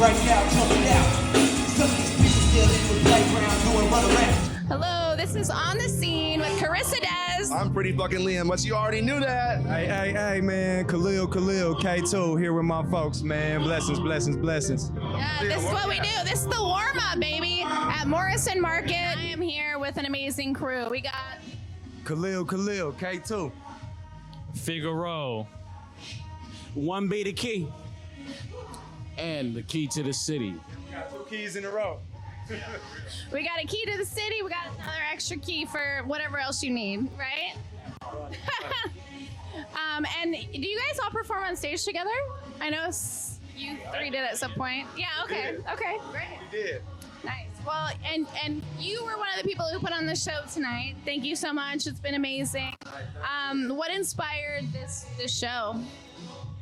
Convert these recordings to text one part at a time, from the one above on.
right now, jumping out. Some of these people still in the playground doing run around. Hello, this is On the Scene with Carissa Des. I'm pretty fucking Liam, but you already knew that. Hey, man, Khalil, K2 here with my folks, man. Blessings. Yeah, this is what we do. This is the warm-up, baby, at Morrison Market. I am here with an amazing crew. We got Khalil, K2. Figaro. One be the key. And the key to the city. Got 2 keys in a row. We got a key to the city. We got another extra key for whatever else you need, right? And do you guys all perform on stage together? I know you 3 did at some point. Yeah, okay, great. We did. Nice. Well, and you were one of the people who put on the show tonight. Thank you so much. It's been amazing. What inspired this show?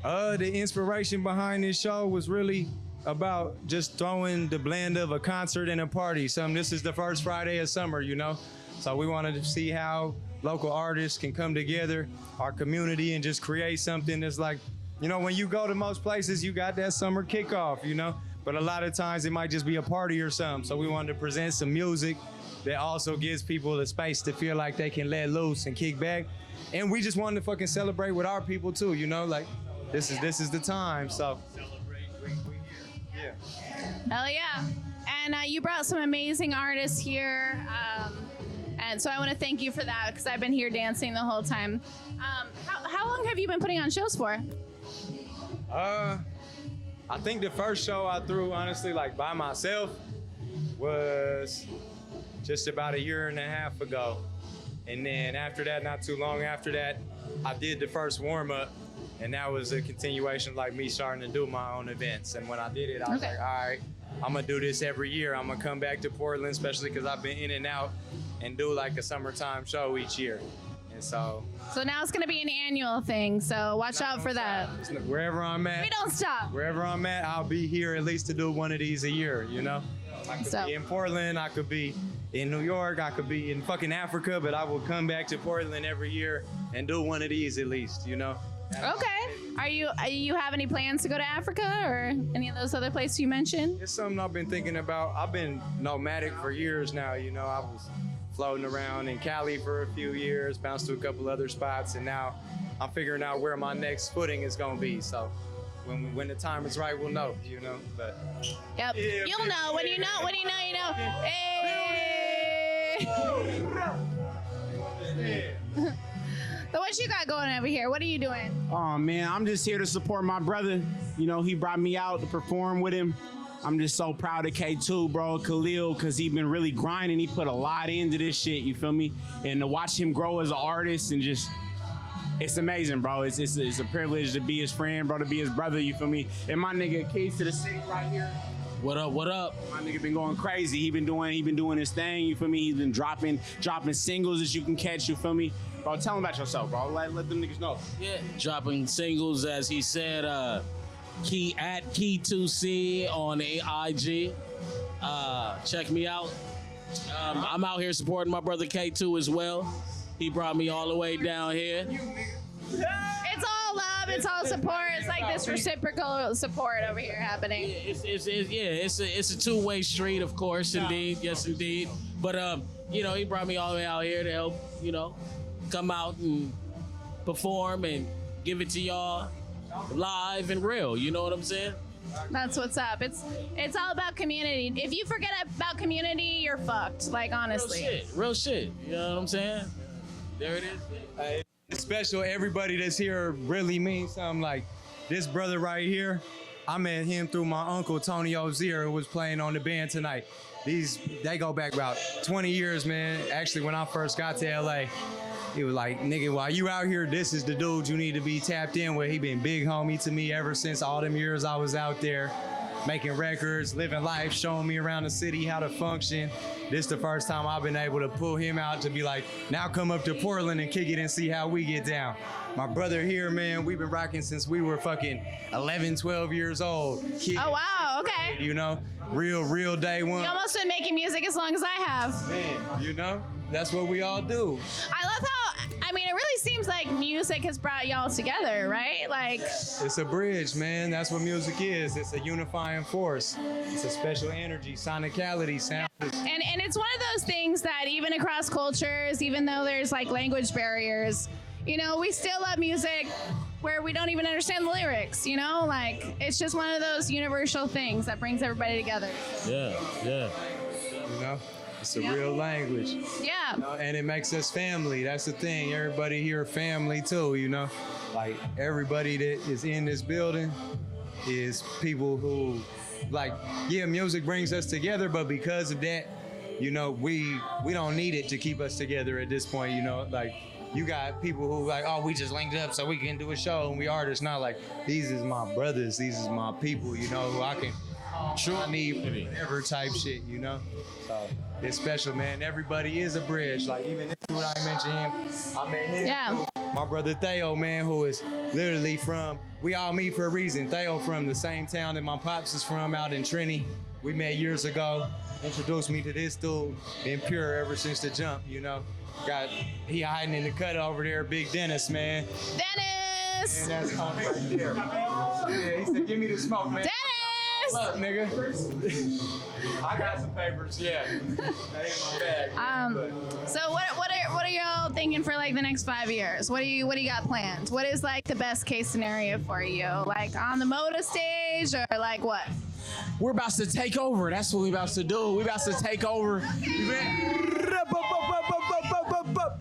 The inspiration behind this show was really about just throwing the blend of a concert and a party. This is the first Friday of summer, you know? So we wanted to see how local artists can come together, our community, and just create something that's like, you know, when you go to most places, you got that summer kickoff, you know? But a lot of times it might just be a party or something. So we wanted to present some music that also gives people the space to feel like they can let loose and kick back. And we just wanted to fucking celebrate with our people too, you know? Like, this is the time, so. Hell yeah. And you brought some amazing artists here. And so I want to thank you for that because I've been here dancing the whole time. How long have you been putting on shows for? I think the first show I threw, honestly, like by myself, was just about 1.5 years ago. And then after that, not too long after that, I did the first warm-up. And that was a continuation of like me starting to do my own events. And when I did it, I was like, all right, I'm gonna do this every year. I'm gonna come back to Portland, especially because I've been in and out, and do like a summertime show each year. And so now it's gonna be an annual thing, so watch out for that. Wherever I'm at. We don't stop. Wherever I'm at, I'll be here at least to do one of these a year, you know? I could be in Portland, I could be in New York, I could be in fucking Africa, but I will come back to Portland every year and do one of these at least, you know? Okay. You have any plans to go to Africa or any of those other places you mentioned? It's something I've been thinking about. I've been nomadic for years now, you know. I was floating around in Cali for a few years, bounced to a couple other spots, and now I'm figuring out where my next footing is gonna be. So when the time is right, we'll know, you know. But yep, yeah, you'll know when you know. When you know, you know. Hey. So what you got going over here? What are you doing? Oh man, I'm just here to support my brother. You know, he brought me out to perform with him. I'm just so proud of K2, bro, Khalil, because he been really grinding. He put a lot into this shit, you feel me? And to watch him grow as an artist and just, it's amazing, bro. It's a privilege to be his friend, bro, to be his brother, you feel me? And my nigga, Keys to the City right here. What up? My nigga been going crazy. He been doing his thing, you feel me? He's been dropping singles that you can catch, you feel me? Bro, tell them about yourself, bro. Let them niggas know. Yeah, dropping singles, as he said, Key at Key2C on the IG. Check me out. I'm out here supporting my brother K2 as well. He brought me all the way down here. It's all love. It's all support. It's like this reciprocal support over here happening. It's a two-way street, of course, indeed. Yes, indeed. But you know, he brought me all the way out here to help, you know, come out and perform and give it to y'all live and real. You know what I'm saying? That's what's up. It's all about community. If you forget about community, you're fucked. Like, honestly. Real shit. You know what I'm saying? There it is. It's special. Everybody that's here really means something. Like this brother right here, I met him through my uncle Tony Ozier, who was playing on the band tonight. They go back about 20 years, man. Actually, when I first got to LA, he was like, nigga, while you out here, this is the dude you need to be tapped in with. He been big homie to me ever since all them years I was out there making records, living life, showing me around the city how to function. This the first time I've been able to pull him out to be like, now come up to Portland and kick it and see how we get down. My brother here, man, we've been rocking since we were fucking 11, 12 years old. Oh, wow, okay. You know, real day one. You almost been making music as long as I have. Man, you know, that's what we all do. I love how, I mean, it really seems like music has brought y'all together, right? Like, It's a bridge, man. That's what music is. It's a unifying force. It's a special energy, sonicality, sound. and it's one of those things that even across cultures, even though there's like language barriers, you know, we still love music where we don't even understand the lyrics, you know? Like, it's just one of those universal things that brings everybody together. Yeah, yeah. You know, it's a real language. Yeah. You know, and it makes us family. That's the thing. Everybody here family too, you know? Like, everybody that is in this building is people who, like, yeah, music brings us together, but because of that, you know, we don't need it to keep us together at this point, you know? Like, you got people who like, oh, we just linked up so we can do a show and we artists. Not like, these is my brothers, these is my people, you know, who I can, I need whatever type shit, you know? So it's special, man. Everybody is a bridge. Like, even this dude I mentioned him, I met him. Yeah. My brother Theo, man, who is literally from, we all meet for a reason. Theo from the same town that my pops is from, out in Prxtty. We met years ago. Introduced me to this dude. Been pure ever since the jump, you know? He hiding in the cut over there, Big Dennis, man. Dennis! And that's on right there. Yeah, he said, give me the smoke, man. Dennis! What's up, nigga? I got some papers, yeah. That ain't my bag. So what are y'all thinking for like the next 5 years? What do you got planned? What is like the best case scenario for you? Like on the Moda stage or like what? We're about to take over. That's what we about to do. We about to take over.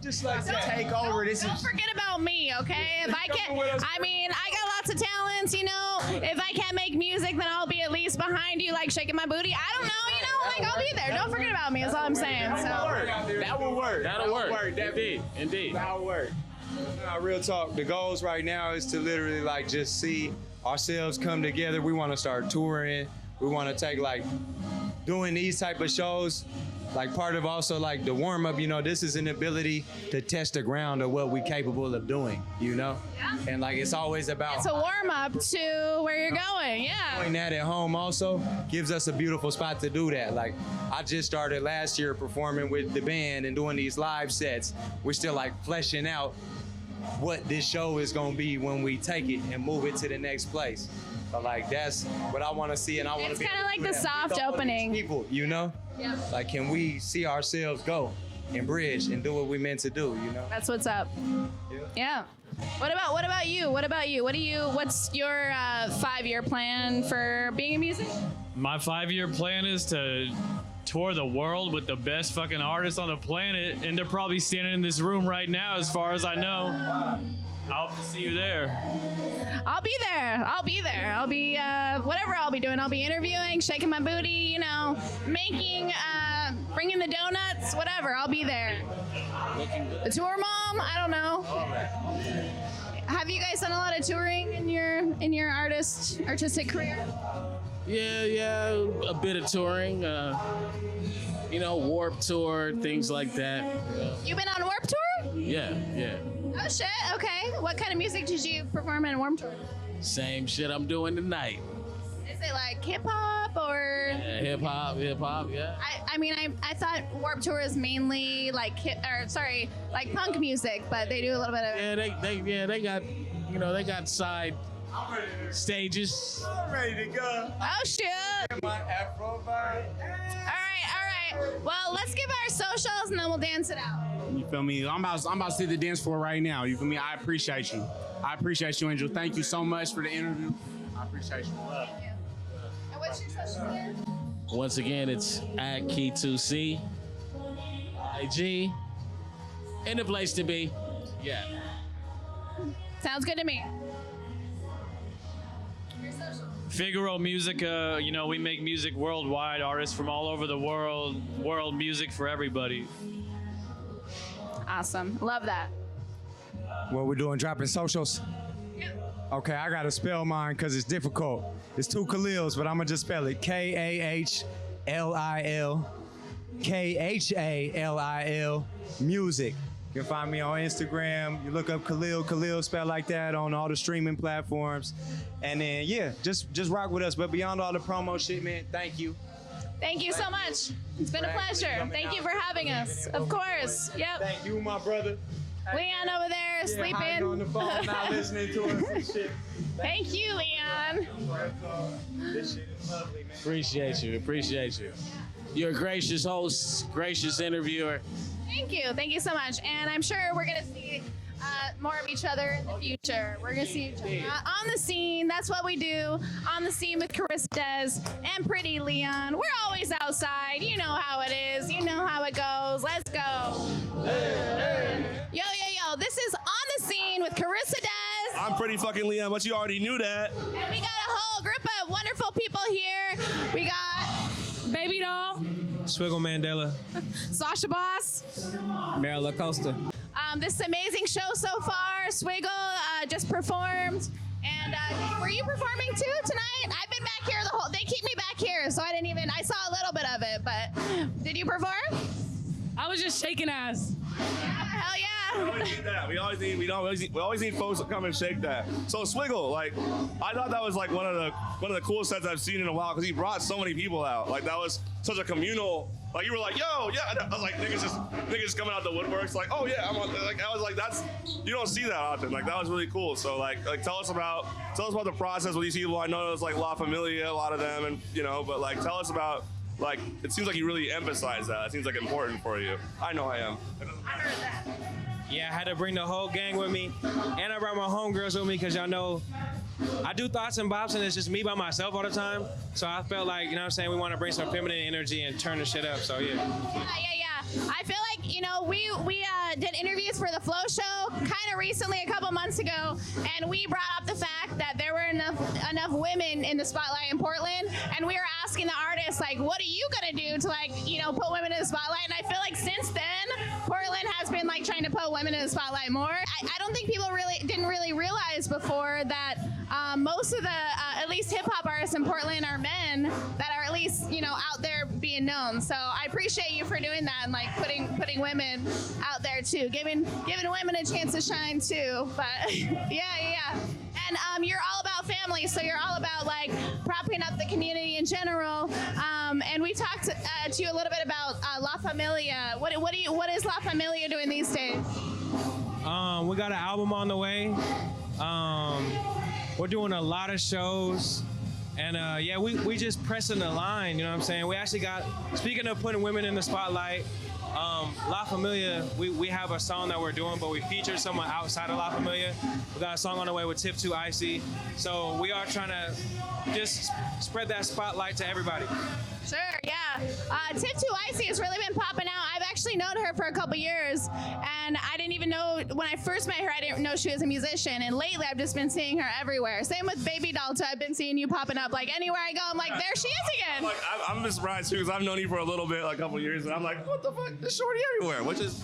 Just like that. Take over. This Don't is. forget about me, okay? If I can't, I mean, I got lots of talents, you know. If I can't make music, then I'll be at least behind you, like shaking my booty. I don't know, you know, like I'll be there. Don't forget about me. That's all I'm saying. So. That will work. That'll work. Indeed. That'll work. Nah, real talk. The goals right now is to literally like just see ourselves come together. We want to start touring. We want to take like doing these type of shows. Like part of also like the warm up, you know, this is an ability to test the ground of what we capable of doing, you know? Yeah. And like it's always about It's a warm up to where you're going. Yeah. doing that at home also gives us a beautiful spot to do that. Like I just started last year performing with the band and doing these live sets. We're still like fleshing out what this show is gonna be when we take it and move it to the next place. But like that's what I want to see, and I want to It's be kinda able to like do the that soft with all of these opening. people, you know? Yeah. Like, can we see ourselves go and bridge and do what we meant to do, you know? That's what's up. Yeah. What about you? What's your 5-year plan for being in music? My 5-year plan is to tour the world with the best fucking artists on the planet, and they're probably standing in this room right now, as far as I know. I hope to see you there. I'll be there. I'll be whatever I'll be doing. I'll be interviewing, shaking my booty, you know, making, bringing the donuts, whatever. I'll be there. The tour mom? I don't know. Have you guys done a lot of touring in your artistic career? Yeah, a bit of touring. You know, Warp Tour, things like that. You been on Warp Tour? Yeah. Oh shit. Okay. What kind of music did you perform in Warp Tour? Same shit I'm doing tonight. Is it like hip hop or? Hip hop, yeah. I mean, I thought Warp Tour is mainly like like punk music, but they do a little bit of. Yeah, they got, you know, they got side stages. I'm ready to go. Oh shit. My Afro vibe. All right. Well, let's give our socials and then we'll dance it out. You feel me? I'm about to hit the dance floor right now. You feel me? I appreciate you. Angel. Thank you so much for the interview. I appreciate you. Love. Thank you. And what's your social again? Once again, it's at Key2C, IG, and the place to be. Yeah. Sounds good to me. Figaro Music, you know, we make music worldwide, artists from all over the world music for everybody. Awesome. Love that. What we're doing, dropping socials? Okay, I gotta spell mine because it's difficult. It's 2 Khalils, but I'm gonna just spell it. KAHLIL, KHALIL, music. You can find me on Instagram. You look up Khalil spelled like that on all the streaming platforms. And then, yeah, just rock with us. But beyond all the promo shit, man, thank you. Thank you so much. It's been a pleasure. Thank you for having us. Of course. Yep. Thank you, my brother. Leon over there hiding sleeping. on the phone, not listening to us and shit. Thank you, Leon. This shit is lovely, man. Appreciate you. Appreciate you. You're a gracious host, gracious interviewer. Thank you. Thank you so much. And I'm sure we're going to see more of each other in the future. We're going to see each other on the scene. That's what we do. On the scene with Carissa Des and Prxtty Leon. We're always outside. You know how it is. You know how it goes. Let's go. Yo, yo, yo. This is On the Scene with Carissa Des. I'm pretty fucking Leon, but you already knew that. And we got a whole group of wonderful people here. We got Baby Doll, Swiggle Mandela. Sasha Boss. Meryl Acosta. This amazing show so far. Swiggle just performed. And were you performing too tonight? I've been back here they keep me back here, so I saw a little bit of it, but did you perform? I was just shaking ass. Yeah, hell yeah. We always need that. We always need folks to come and shake that. So Swiggle, like, I thought that was like one of the coolest sets I've seen in a while because he brought so many people out. Like that was such a communal. Like you were like, yo, yeah. I was like, niggas coming out the woodworks. Like, oh yeah, I'm on. Like I was like, you don't see that often. Like that was really cool. So like tell us about the process with these people. I know it was like La Familia, a lot of them, and but like tell us about. Like, it seems like you really emphasize that. It seems like important for you. I know I am. I heard that. Yeah, I had to bring the whole gang with me. And I brought my homegirls with me because y'all know I do thoughts and bops and it's just me by myself all the time. So I felt like, you know what I'm saying, we want to bring some feminine energy and turn the shit up. So yeah. Yeah. I feel like, we did interviews for the Flow Show kind of recently, a couple months ago, and we brought up the fact that there were enough women in the spotlight in Portland, and we were asking the artists, like, what are you gonna do to, like, put women in the spotlight? And I feel like since then, Portland has been, like, trying to put women in the spotlight more. I don't think people didn't really realize before that most of the, at least hip-hop artists in Portland are men that are at least, out there being known. So I appreciate you for doing that and, like, putting women out there too, giving women a chance to shine too. But yeah. And you're all about family, so you're all about like propping up the community in general. And we talked to you a little bit about La Familia. What is La Familia doing these days? We got an album on the way. We're doing a lot of shows. And we just pressing the line, you know what I'm saying? We actually got, speaking of putting women in the spotlight, La Familia, we have a song that we're doing, but we featured someone outside of La Familia. We got a song on the way with Tip 2 Icy. So we are trying to just spread that spotlight to everybody. Sure, yeah. Tip 2 Icy has really been popping out. I've actually known her for a couple years, and I didn't even know, when I first met her, I didn't know she was a musician, and lately I've just been seeing her everywhere. Same with Baby Doll, too. I've been seeing you popping up, like, anywhere I go, I'm like, there she is again. Like, I'm just surprised, too, because I've known you for a little bit, like a couple years, and I'm like, what the fuck? This shorty everywhere, which is...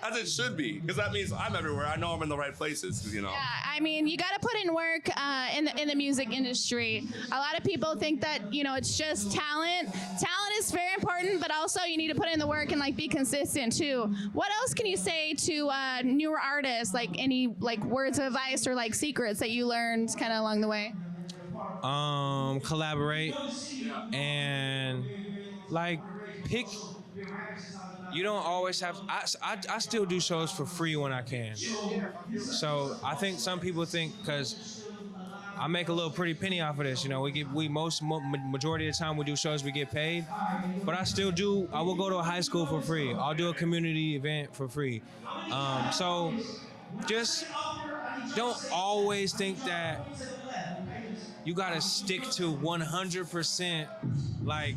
as it should be, because that means I'm everywhere. I know I'm in the right places, Yeah, I mean, you got to put in work in the music industry. A lot of people think that, it's just talent. Talent is very important, but also you need to put in the work and, like, be consistent, too. What else can you say to newer artists, like any, like, words of advice or, like, secrets that you learned kind of along the way? Collaborate and, like, pick... You don't always have. I still do shows for free when I can. So I think some people think because I make a little pretty penny off of this. Majority of the time we do shows we get paid, but I still do. I will go to a high school for free. I'll do a community event for free. So just don't always think that you gotta stick to 100%. Like.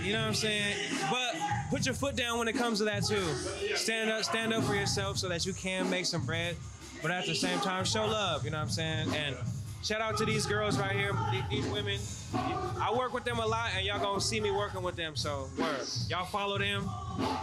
You know what I'm saying? But put your foot down when it comes to that too. Stand up for yourself so that you can make some bread, but at the same time, show love, you know what I'm saying? And shout out to these girls right here, these women. I work with them a lot, and y'all gonna see me working with them, so word. Y'all follow them.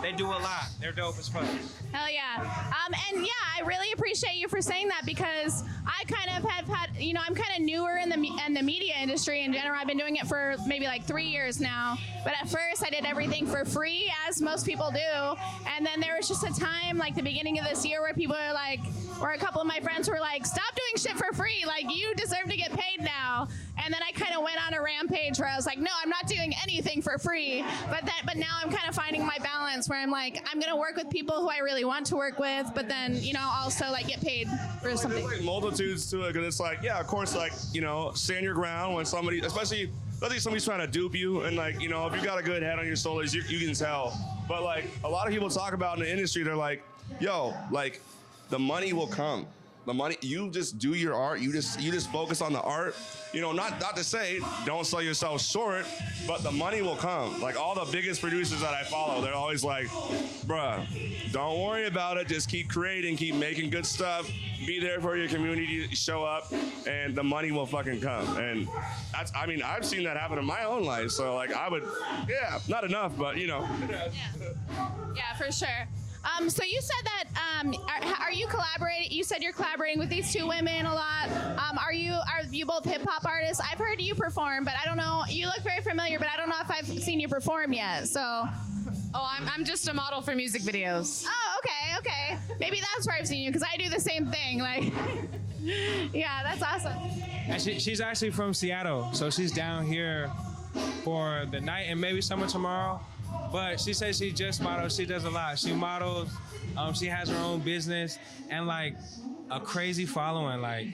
They do a lot. They're dope as fuck. Hell yeah. And yeah, I really appreciate you for saying that because I kind of have had, I'm kind of newer in the media industry in general. I've been doing it for maybe like 3 years now. But at first I did everything for free, as most people do. And then there was just a time like the beginning of this year where people are like, or a couple of my friends were like, stop doing shit for free. Like, you deserve to get paid now. And then I kind of went on a rampage where I was like, no, I'm not doing anything for free. But now I'm kind of finding my balance where I'm like, I'm gonna work with people who I really want to work with, but then also like get paid for something. There's like multitudes to it, because it's like, yeah, of course, like, stand your ground when somebody, especially somebody's trying to dupe you, and like, if you got a good head on your shoulders, you can tell. But like a lot of people talk about in the industry, they're like, yo, like the money will come. The money, you just do your art. You just focus on the art. Not to say don't sell yourself short, but the money will come. Like all the biggest producers that I follow, they're always like, bruh, don't worry about it. Just keep creating, keep making good stuff. Be there for your community, show up, and the money will fucking come. And I've seen that happen in my own life. So like not enough, but Yeah, for sure. So you said that, are you collaborating? You said you're collaborating with these two women a lot. Are you both hip hop artists? I've heard you perform, but I don't know. You look very familiar, but I don't know if I've seen you perform yet. So. Oh, I'm just a model for music videos. Oh, okay. Maybe that's where I've seen you, because I do the same thing. Like, yeah, that's awesome. And she's actually from Seattle, so she's down here for the night and maybe summer tomorrow. But she says she just models. She does a lot. She models. She has her own business and like a crazy following. Like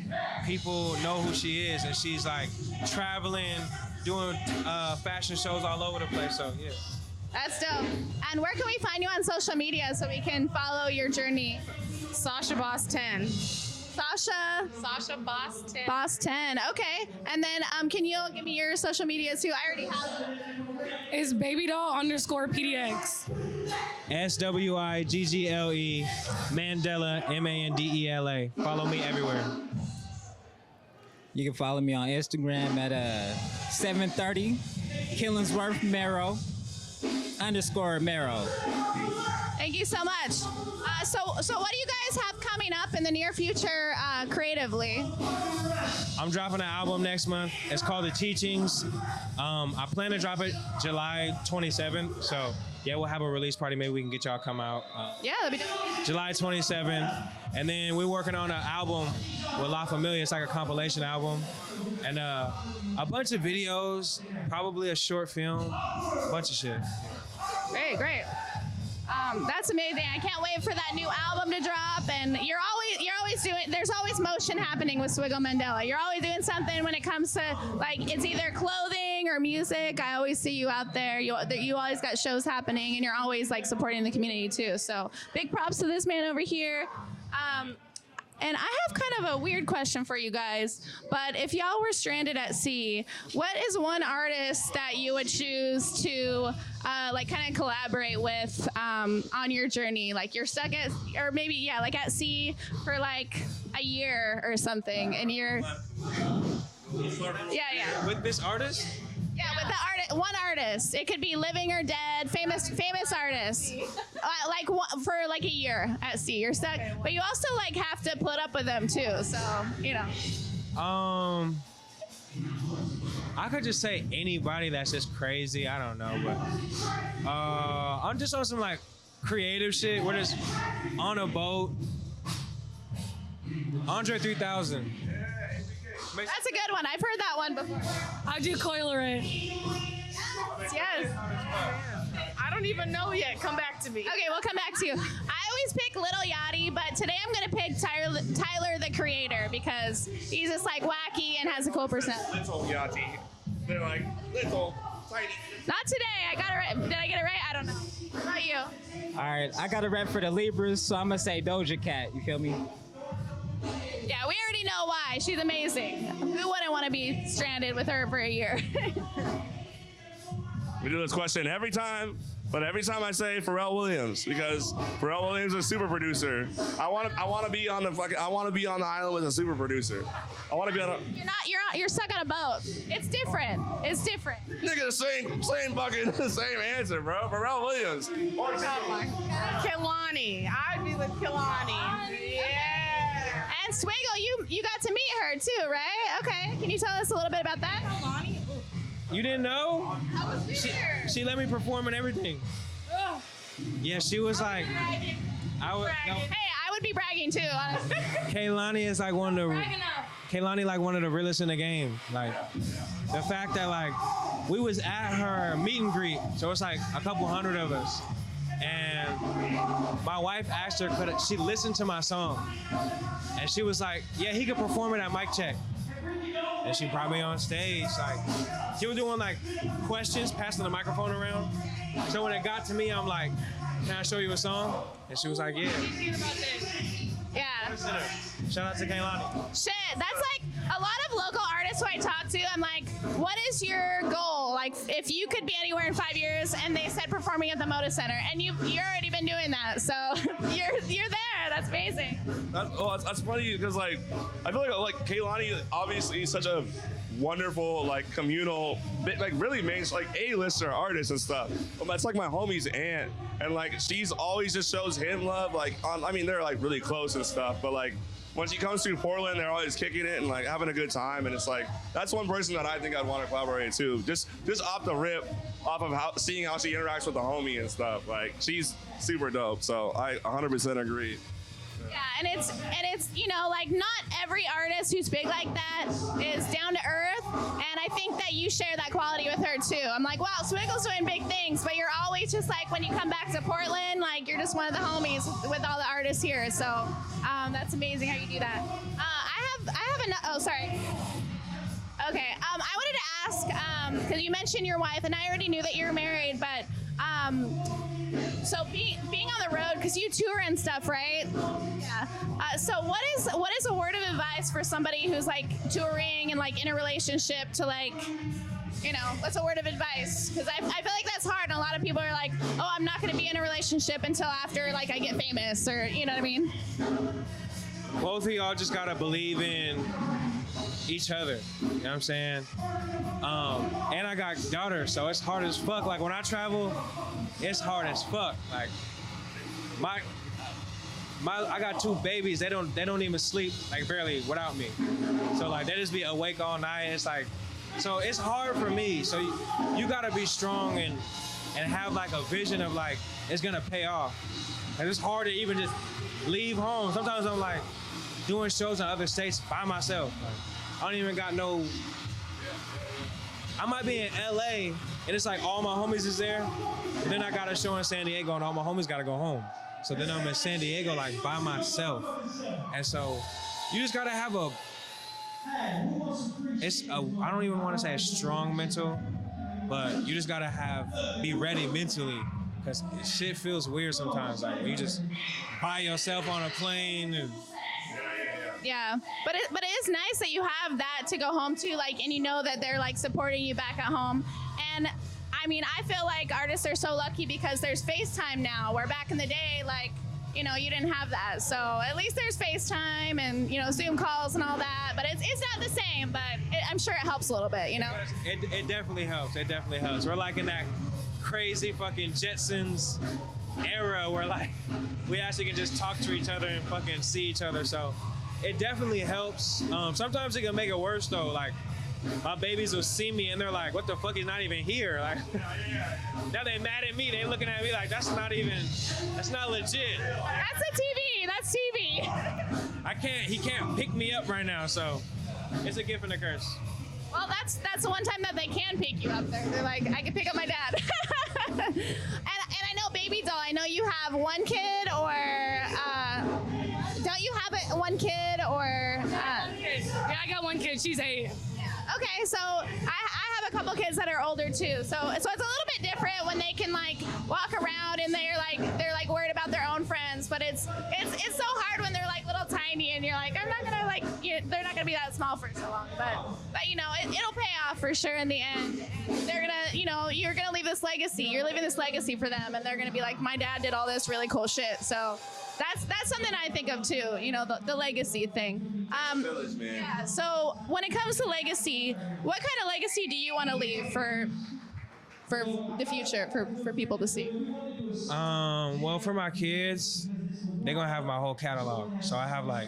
people know who she is, and she's like traveling, doing fashion shows all over the place. So yeah. That's dope. And where can we find you on social media so we can follow your journey? Sasha Boss 10. Sasha Boss 10. Boss 10. Okay. And then can you give me your social media too? I already have them. It's babydoll_PDX. SWIGGLE Mandela MANDELA. Follow me everywhere. You can follow me on Instagram at 730 Killingsworth Marrow _Marrow. Thank you so much. So what do you guys have coming up in the near future creatively? I'm dropping an album next month. It's called The Teachings. I plan to drop it July 27th. So yeah, we'll have a release party. Maybe we can get y'all come out. Yeah, that'd be dope. July 27th. And then we're working on an album with La Familia. It's like a compilation album. And a bunch of videos, probably a short film, a bunch of shit. Great. That's amazing. I can't wait for that new album to drop. And you're always doing. There's always motion happening with Swiggle Mandela. You're always doing something when it comes to like it's either clothing or music. I always see you out there. You always got shows happening, and you're always like supporting the community too. So big props to this man over here. And I have kind of a weird question for you guys, but if y'all were stranded at sea, what is one artist that you would choose to like kind of collaborate with on your journey? Like you're stuck at, or maybe, like at sea for like a year or something, and you're... Yeah. With this artist? Yeah, with the one artist. It could be living or dead, famous artist. Like for like a year at sea, you're stuck, but you also like have to put up with them too. So I could just say anybody that's just crazy. I don't know, but I'm just on some like creative shit. We're just on a boat. Andre 3000. That's a good one. I've heard that one before. I do Coil Ray. Yes. I don't even know yet. Come back to me. Okay, we'll come back to you. I always pick Little Yachty, but today I'm gonna pick Tyler the Creator because he's just like wacky and has a cool personality. Little Yachty. They're like little, tiny. Not today. I got it right. Did I get it right? I don't know. What about you? All right, I got a rep for the Libras, so I'm gonna say Doja Cat. You feel me? Yeah, we already know why. She's amazing. Who wouldn't want to be stranded with her for a year? We do this question every time, but every time I say Pharrell Williams, because Pharrell Williams is a super producer. I want to be on the island with a super producer. I want to be on a... You're stuck on a boat. It's different. Nigga, the same fucking same answer, bro. Pharrell Williams. Kehlani. I'd be with Kehlani. Yeah. And Swiggle, you got to meet her too, right? Okay. Can you tell us a little bit about that? You didn't know? She let me perform and everything. Yeah, she was like, Hey, I would be bragging too, honestly. Kaylani is like one of the Bragging up. Kaylani like one of the realest in the game. Like the fact that like we was at her meet and greet, so it's like a couple hundred of us. And my wife asked her, could she listened to my song? And she was like, yeah, he could perform it at mic check. And she brought me on stage. Like, she was doing like questions, passing the microphone around. So when it got to me, I'm like, can I show you a song? And she was like, yeah. Yeah. Shout out to Kaylani. Shit, that's like a lot of local artists who I talk to. I'm like, what is your goal? Like, if you could be anywhere in 5 years, and they said performing at the Moda Center, and you're already been doing that, so you're there. That's amazing. That's funny because like I feel like Kaylani obviously is such a wonderful like communal like really makes like A-lister artists and stuff. But that's like my homie's aunt, and like she's always just shows him love. Like I mean they're like really close and stuff, but like when she comes to Portland, they're always kicking it and like having a good time. And it's like that's one person that I think I'd want to collaborate too. Just off the rip, off of seeing how she interacts with the homie and stuff. Like she's super dope. So I 100% agree. Yeah, and it's you know, like not every artist who's big like that is down to earth, and I think that you share that quality with her too. I'm like, wow, Swiggle's doing big things, but you're always just like when you come back to Portland, like you're just one of the homies with all the artists here. So that's amazing how you do that. Oh, sorry. Okay, I wanted to ask because you mentioned your wife, and I already knew that you were married, but. So being on the road, because you tour and stuff, right? Yeah. So what is a word of advice for somebody who's like touring and like in a relationship to like, you know, what's a word of advice? Because I feel like that's hard. And a lot of people are like, oh, I'm not going to be in a relationship until after like I get famous, or you know what I mean? Both of y'all just gotta believe in each other. You know what I'm saying? And I got daughters, so it's hard as fuck. Like when I travel, it's hard as fuck. Like I got 2 babies. They don't even sleep like barely without me. So like they just be awake all night. It's like, so it's hard for me. So you gotta be strong and have like a vision of like it's gonna pay off. And it's hard to even just leave home. Sometimes I'm like doing shows in other states by myself. Like, I don't even got no. I might be in LA and it's like all my homies is there, and then I got a show in San Diego and all my homies gotta go home. So then I'm in San Diego like by myself. And so you just gotta have I don't even wanna say a strong mental, but you just gotta be ready mentally, because shit feels weird sometimes. Like when you just by yourself on a plane and Yeah, but it is nice that you have that to go home to, like, and you know that they're like supporting you back at home. And I mean, I feel like artists are so lucky because there's FaceTime now, where back in the day, like, you know, you didn't have that. So at least there's FaceTime and, you know, Zoom calls and all that. But it's not the same, but I'm sure it helps a little bit, you know? It definitely helps. It definitely helps. We're like in that crazy fucking Jetsons era where like we actually can just talk to each other and fucking see each other. So it definitely helps. Sometimes it can make it worse though. Like my babies will see me and they're like, what the fuck, he's not even here? Like now they mad at me. They looking at me like that's not legit. That's a TV. That's TV. He can't pick me up right now. So it's a gift and a curse. Well, that's the one time that they can pick you up there. They're like, I can pick up my dad. and I know, baby doll, I know you have one kid, or don't you have one kid, or? Yeah, I got one kid. She's 8. Okay, so I have a couple kids that are older too. So it's a little bit different when they can like walk around and they're like worried about their own friends. But it's so hard when they're like little tiny and you're like, I'm not gonna like, they're not gonna be that small for so long. But you know, it'll pay off for sure in the end. They're gonna, you know, you're gonna leave this legacy. You're leaving this legacy for them, and they're gonna be like, my dad did all this really cool shit. So that's something I think of too, you know, the legacy thing. Yeah, so when it comes to legacy, what kind of legacy do you want to leave for the future, for people to see? Well, for my kids, they're gonna have my whole catalog. So I have like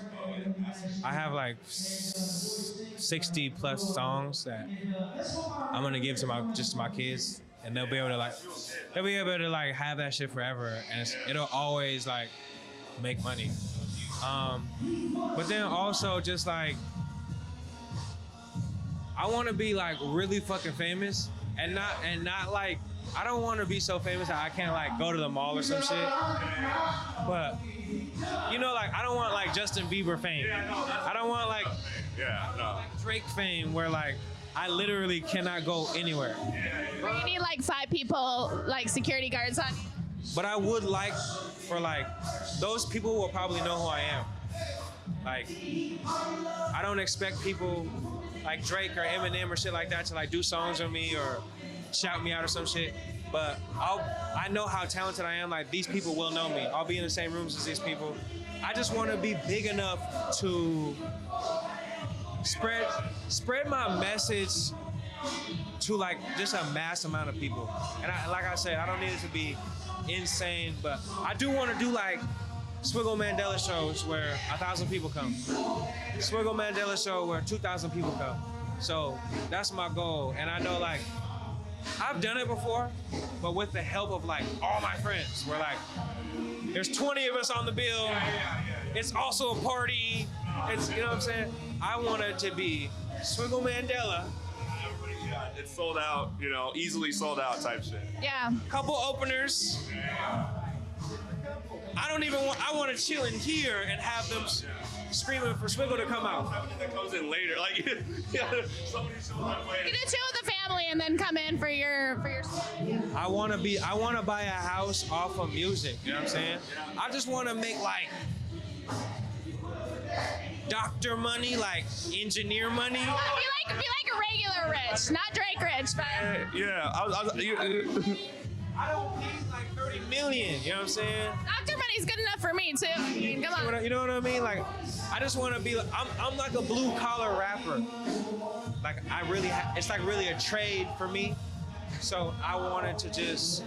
60 plus songs that I'm gonna give to my kids, and they'll be able to like have that shit forever, and it'll always like make money. But then also just like, I want to be like really fucking famous and not like, I don't want to be so famous that I can't like go to the mall or some shit. But you know, like I don't want like Justin Bieber fame. I don't want like Drake fame where like I literally cannot go anywhere. You need like 5 people, like security guards on. But I would like for like those people will probably know who I am. Like I don't expect people like Drake or Eminem or shit like that to like do songs with me or shout me out or some shit. But I know how talented I am. Like these people will know me. I'll be in the same rooms as these people. I just want to be big enough to spread my message to like just a mass amount of people. And like I said, I don't need it to be insane, but I do want to do like Swiggle Mandela shows where 1,000 people come. Swiggle Mandela show where 2,000 people come. So that's my goal. And I know like I've done it before, but with the help of like all my friends. We're like, there's 20 of us on the bill. It's also a party. It's, you know what I'm saying? I want it to be Swiggle Mandela. It's sold out, you know, easily sold out type shit. Yeah. Couple openers. I want to chill in here and have them screaming for Swiggle to come out. That comes in later. Like, somebody shows up later. You can chill with the family and then come in for your. I want to buy a house off of music. You know what I'm saying? I just want to make like doctor money, like engineer money. Be like a regular rich, not Drake rich, but. Yeah. I don't need like 30 million. You know what I'm saying? Doctor money's good enough for me too. I mean, come on. You know what I mean? Like, I just want to be. I'm like a blue collar rapper. Like it's like really a trade for me. So I wanted to just,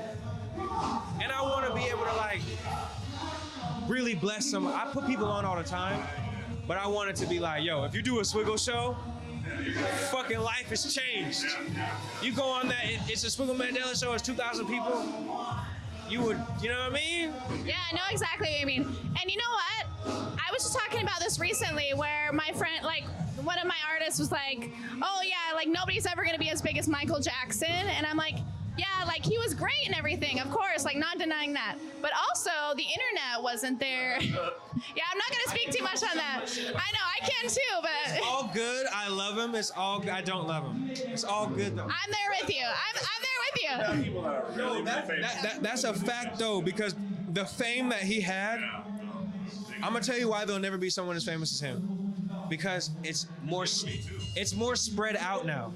and I want to be able to like really bless some. I put people on all the time, but I want it to be like, yo, if you do a Swiggle show, fucking life has changed. You go on that, it's a Swiggle Mandela show, it's 2,000 people. You would, you know what I mean? Yeah, I know exactly what you mean. And you know what? I was just talking about this recently where my friend, like, one of my artists was like, oh yeah, like nobody's ever gonna be as big as Michael Jackson. And I'm like, yeah, like he was great and everything, of course, like not denying that. But also the internet wasn't there. Yeah, I'm not gonna speak too much on that. I know, I can too, but. It's all good, I love him, I don't love him. It's all good though. I'm there with you, I'm there with you. That's a fact though, because the fame that he had, I'm gonna tell you why there'll never be someone as famous as him. Because it's more spread out now.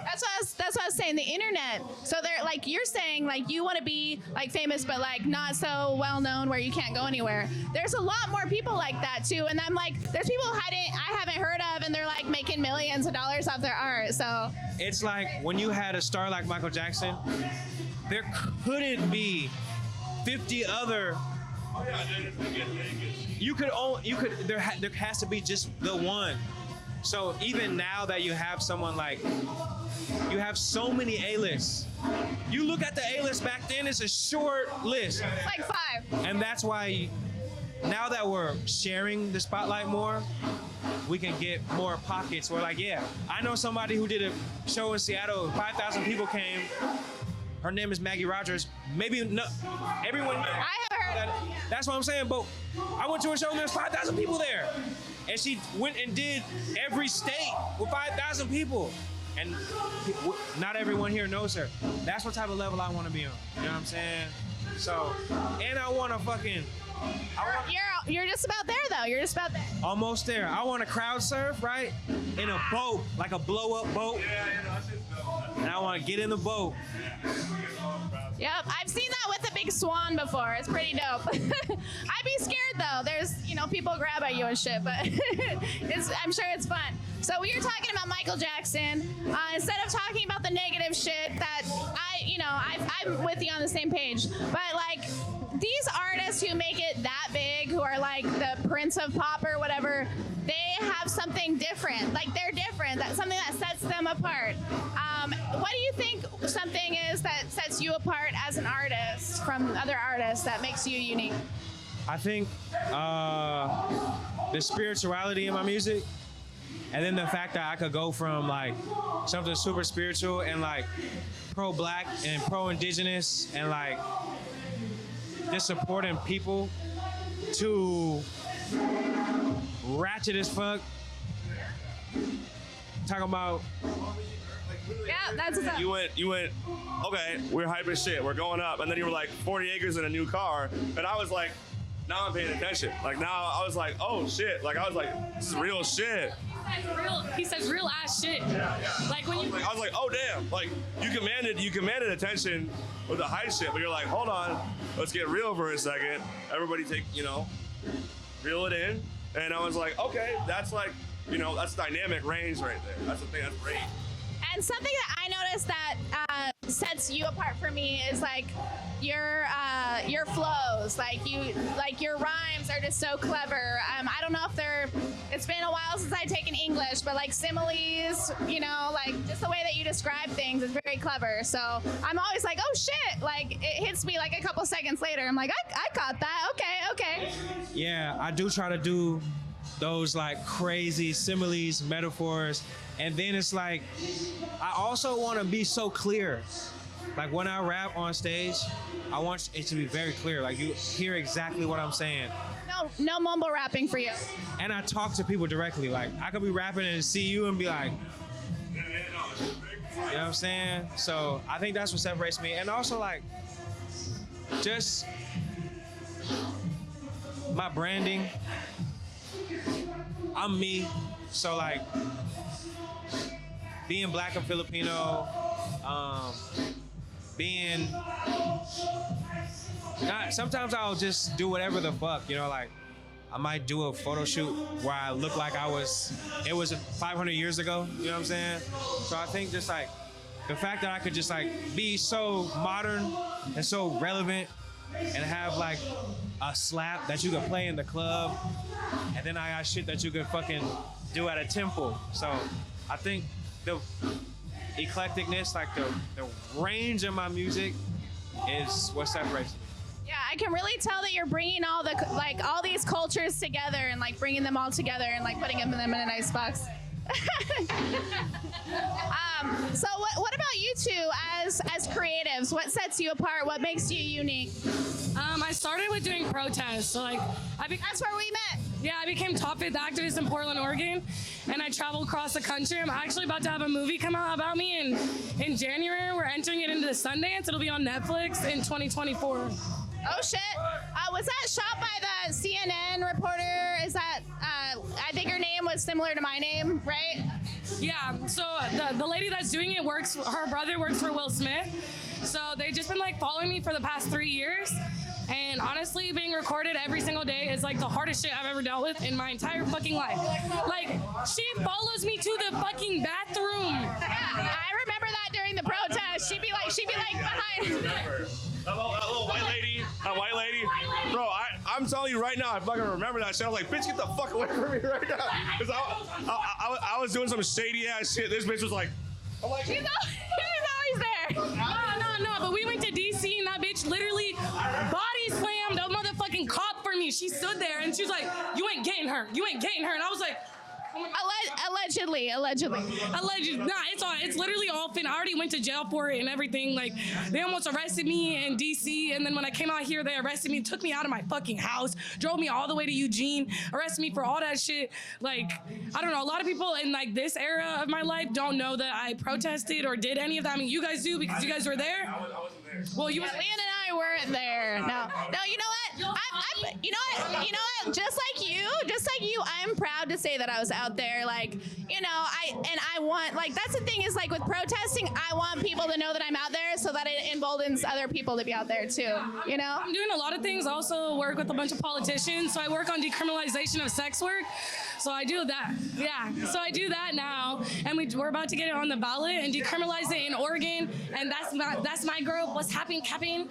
That's what I was saying, the internet. So they're like, you're saying like you want to be like famous, but like not so well known where you can't go anywhere. There's a lot more people like that too. And I'm like, there's people I haven't heard of and they're like making millions of dollars off their art. So it's like when you had a star like Michael Jackson, there couldn't be 50 other. There has to be just the one. So even now that you have someone like, you have so many A-lists. You look at the A-list back then, it's a short list. It's like 5. And that's why now that we're sharing the spotlight more, we can get more pockets. We're like, yeah, I know somebody who did a show in Seattle, 5,000 people came. Her name is Maggie Rogers. Maybe no, everyone. I haven't heard that. That's what I'm saying, but I went to a show and there's 5,000 people there. And she went and did every state with 5,000 people. And not everyone here knows her. That's what type of level I want to be on. You know what I'm saying? So, and I want to fucking. You're just about there though. You're just about there. Almost there. I want to crowd surf, right? In a boat, like a blow up boat. And I want to get in the boat. Yep, I've seen that with a big swan before. It's pretty dope. I'd be scared though. There's, people grab at you and shit, but I'm sure it's fun. So we were talking about Michael Jackson. Instead of talking about the negative shit that I'm with you on the same page. But like these artists who make it that big, who are like the Prince of Pop or whatever, they have something different. Like they're different. That's something that sets them apart. What do you think something is that sets you apart as an artist from other artists that makes you unique? I think the spirituality in my music, and then the fact that I could go from like something super spiritual and like pro-black and pro-indigenous and like just supporting people to ratchet as fuck. Talking about. Yeah, that's what's up. You went, okay, we're hype as shit, we're going up. And then you were like 40 acres in a new car. And I was like, now I'm paying attention. Like now I was like, oh shit. Like I was like, this is real shit. He says real ass shit. Like when you. I was like, oh damn. Like you commanded attention with the hype shit, but you're like, hold on, let's get real for a second. Everybody take, reel it in. And I was like, okay, that's like, that's dynamic range right there. That's the thing, that's great. And something that I noticed that sets you apart for me is like your flows, like your rhymes are just so clever. I don't know if it's been a while since I've taken English, but like similes, like just the way that you describe things is very clever. So I'm always like, oh shit, like it hits me like a couple seconds later. I'm like, I caught that. Okay. Yeah, I do try to do those like crazy similes, metaphors, and then it's like I also want to be so clear. Like when I rap on stage, I want it to be very clear. Like you hear exactly what I'm saying. No mumble rapping for you. And I talk to people directly. Like I could be rapping and see you and be like, you know what I'm saying? So I think that's what separates me. And also like just my branding. I'm me, so like being black and Filipino, sometimes I'll just do whatever the fuck, like I might do a photo shoot where I look like it was 500 years ago, you know what I'm saying? So I think just like the fact that I could just like be so modern and so relevant and have like a slap that you can play in the club, and then I got shit that you could fucking do at a temple. So I think the eclecticness, like the range of my music is what separates me. Yeah, I can really tell that you're bringing all these cultures together and like bringing them all together and like putting them in a nice box. So what about you two as creatives? What sets you apart? What makes you unique? I started with doing protests. So like that's where we met. Yeah, I became top 5th activist in Portland, Oregon, and I traveled across the country. I'm actually about to have a movie come out about me in January. We're entering it into the Sundance. It'll be on Netflix in 2024. Oh shit! Was that shot by the CNN reporter? Is that? I think her name was similar to my name, right? Yeah. So the lady that's doing it her brother works for Will Smith. So they've just been like following me for the past 3 years. And honestly, being recorded every single day is like the hardest shit I've ever dealt with in my entire fucking life. Like, she follows me to the fucking bathroom. I remember that during the protest. She'd be like behind. That little white lady. Bro, I'm telling you right now, I fucking remember that shit. I was like, bitch, get the fuck away from me right now. Because I was doing some shady ass shit. This bitch was like, I'm like, she's always there. No, but we went to DC and that bitch literally body slammed a motherfucking cop for me. She stood there and she was like, you ain't getting her. And I was like, Allegedly. Nah, it's literally all fin. I already went to jail for it and everything. Like, they almost arrested me in DC, and then when I came out here, they arrested me, took me out of my fucking house, drove me all the way to Eugene, arrested me for all that shit. Like, I don't know, a lot of people in like this era of my life don't know that I protested or did any of that. I mean, you guys do because you guys were there. I wasn't there. Well, Leon and I weren't there. No, you know what? You know what? Just like you, I'm proud to say that I was out there. Like, I want, like, that's the thing is, like, with protesting, I want people to know that I'm out there so that it emboldens other people to be out there too, I'm doing a lot of things. I also work with a bunch of politicians. So I work on decriminalization of sex work. So I do that. Yeah. So I do that now. And we're about to get it on the ballot and decriminalize it in Oregon. And that's my girl. What's happening? You've been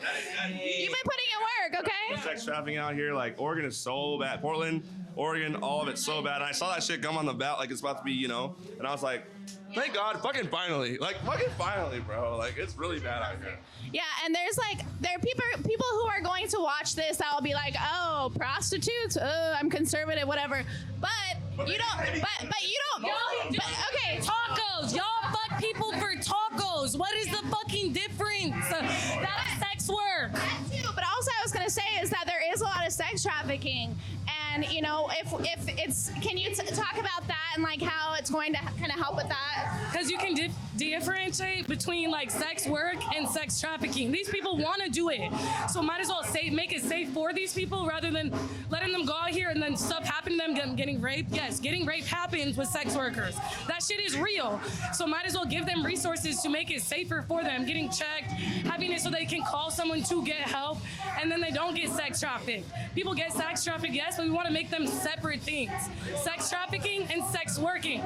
putting it work, okay? Sex trafficking out here, like Oregon is so bad. Portland, Oregon, all of it's so bad. And I saw that shit come on the bat like it's about to be, and I was like, thank God, fucking finally. Like, fucking finally, bro. Like, it's really bad out here. Yeah, and there are people who are going to watch this that will be like, oh, prostitutes, I'm conservative, whatever. But you don't, okay. Tacos. Y'all fuck people for tacos. What is the fucking difference? That's sex work. That too, but also I was gonna say is that there is a lot of sex trafficking, and if it's, can you talk about that and like how it's going to kind of help with that? Because you can differentiate between like sex work and sex trafficking. These people want to do it, so might as well make it safe for these people rather than letting them go out here and then stuff happen to them getting raped. Yes, getting raped happens with sex workers. That shit is real. So might as well give them resources to make it safer for them, getting checked, having it so they can call someone to get help, and then they don't get sex trafficked. People get sex trafficked, yes, but we want to make them separate things. Sex trafficking and sex working.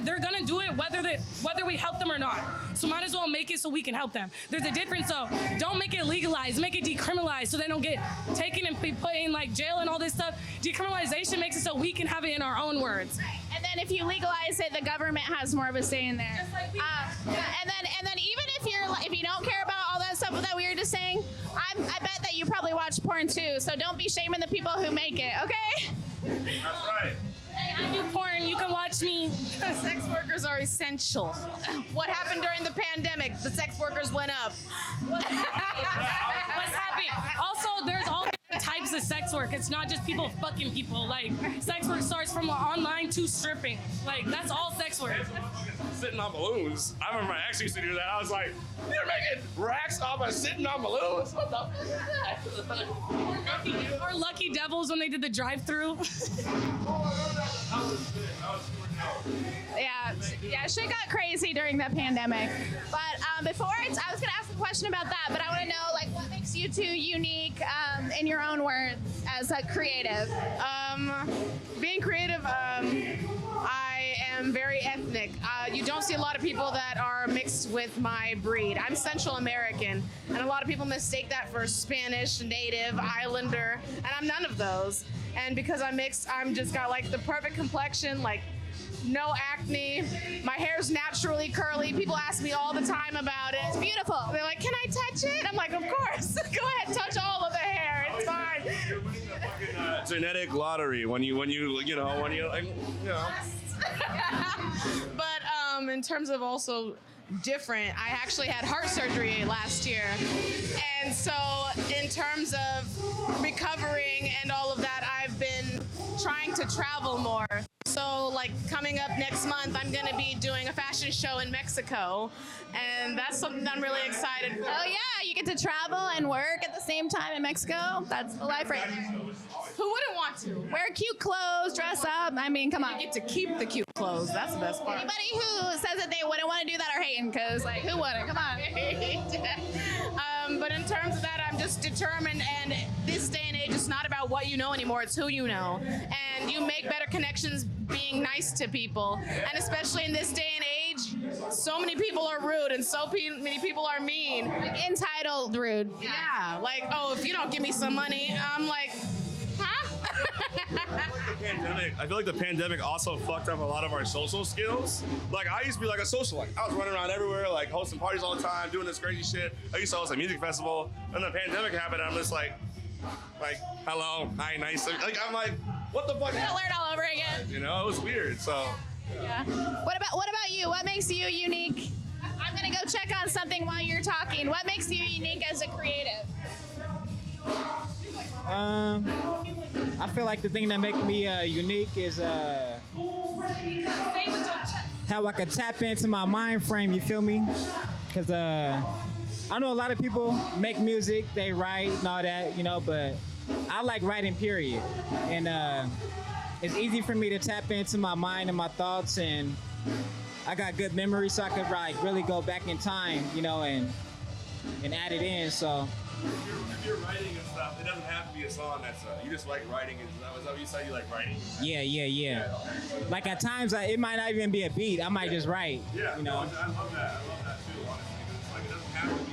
They're gonna do it whether we help them or not. So might as well make it so we can help them. There's a difference though. Don't make it legalized, make it decriminalized so they don't get taken and be put in like jail and all this stuff. Decriminalization makes it so we can have it in our own words. And then if you legalize it, the government has more of a say in there. And then even if you don't care about all that stuff that we were just saying, I bet that you probably watch porn too. So don't be shaming the people who make it, okay? That's right. Hey, I do porn. You can watch me. Sex workers are essential. What happened during the pandemic? The sex workers went up. What's happening? Also, there's all different types of sex work. It's not just people fucking people. Like, sex work starts from online to stripping. Like, that's all sex work. Sitting on balloons. I remember I actually used to do that. I was like, you're making racks off of sitting on balloons? What the fuck? Or Lucky Devils when they did the drive-through. Yeah, shit got crazy during the pandemic. But before I was gonna ask a question about that, but I want to know like what makes you two unique in your own words as a creative. Being creative, I am very ethnic. You don't see a lot of people that are mixed with my breed. I'm Central American, and a lot of people mistake that for Spanish, Native, Islander, and I'm none of those. And because I'm mixed, I'm just got like the perfect complexion, like no acne. My hair's naturally curly. People ask me all the time about it. It's beautiful. They're like, "Can I touch it?" I'm like, "Of course. Go ahead, touch all of the hair. It's fine." You're winning the fucking genetic lottery when you But in terms of also different, I actually had heart surgery last year. And so in terms of recovering and all of that, I've been trying to travel more. So like coming up next month, I'm gonna be doing a fashion show in Mexico. And that's something that I'm really excited for. Oh yeah, you get to travel and work at the same time in Mexico. That's the life right there. Who wouldn't want to? Wear cute clothes, dress up. I mean, come on. You get to keep the cute clothes. That's the best part. Anybody who says that they wouldn't want to do that are hating, because like who wouldn't? Come on. But in terms of that, I'm just determined, and this day and age, it's not about what you know anymore, it's who you know. And you make better connections being nice to people. And especially in this day and age, so many people are rude and so many people are mean. Like entitled rude. Yeah, like, oh, if you don't give me some money, I'm like, huh? I feel like the pandemic also fucked up a lot of our social skills. Like I used to be like a socialite. I was running around everywhere, like hosting parties all the time, doing this crazy shit. I used to host a music festival. Then the pandemic happened, and I'm just like, hello, hi, nice. Like I'm like, what the fuck? Learn all over again. You know, it was weird. So. Yeah. What about you? What makes you unique? I'm gonna go check on something while you're talking. What makes you unique as a creative? I feel like the thing that makes me unique is how I can tap into my mind frame, you feel me? Because I know a lot of people make music, they write and all that, you know, but I like writing, period. And it's easy for me to tap into my mind and my thoughts, and I got good memory, so I could like really go back in time, you know, and add it in, so. If you're writing and stuff, it doesn't have to be a song that's you just like writing. Is that what you say? You like writing? Yeah. Like at times, it might not even be a beat. I might just write. Yeah, you know. I love that. I love that too. Honestly, 'cause it's like it doesn't have to be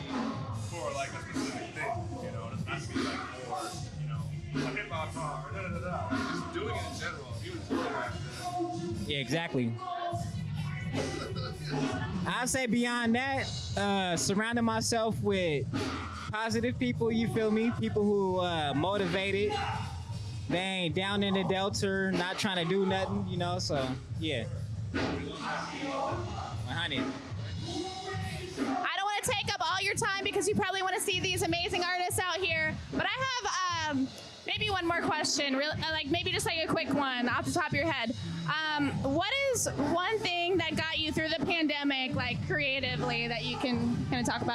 for like a specific thing. You know, it doesn't have to be like Yeah, exactly. I'd say beyond that, surrounding myself with positive people, you feel me? People who motivated. They ain't down in the Delta, not trying to do nothing, you know, so yeah. 100. I don't want to take up all your time because you probably want to see these amazing artists out here. But I have maybe one more question, like maybe just like a quick one off the top of your head. What is one thing that got you through the pandemic, like creatively, that you can kind of talk a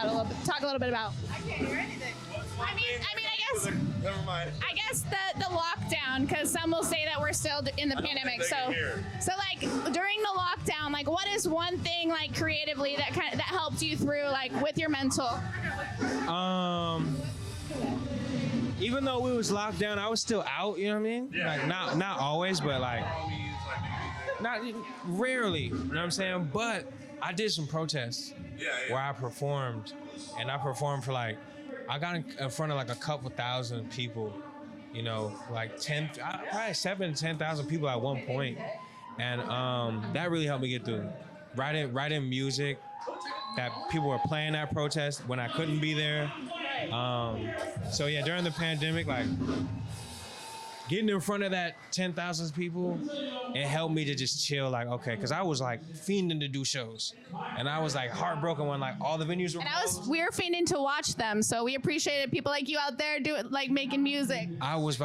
little bit about? I can't hear anything. I mean, I guess. Never mind. I guess the lockdown, because some will say that we're still in the pandemic. So like during the lockdown, like what is one thing like creatively that helped you through like with your mental? Even though we was locked down, I was still out. You know what I mean? Yeah. Like not always, but like not rarely. You know what I'm saying? But I did some protests where I performed, and I performed for like. I got in front of like a couple thousand people, you know, like probably 7,000 to 10,000 people at one point. And that really helped me get through. Writing music that people were playing at protests when I couldn't be there. So yeah, during the pandemic, like getting in front of that 10,000 people, it helped me to just chill, like, okay, because I was like fiending to do shows. And I was like heartbroken when like all the venues were closed. We were fiending to watch them, so we appreciated people like you out there making music. I was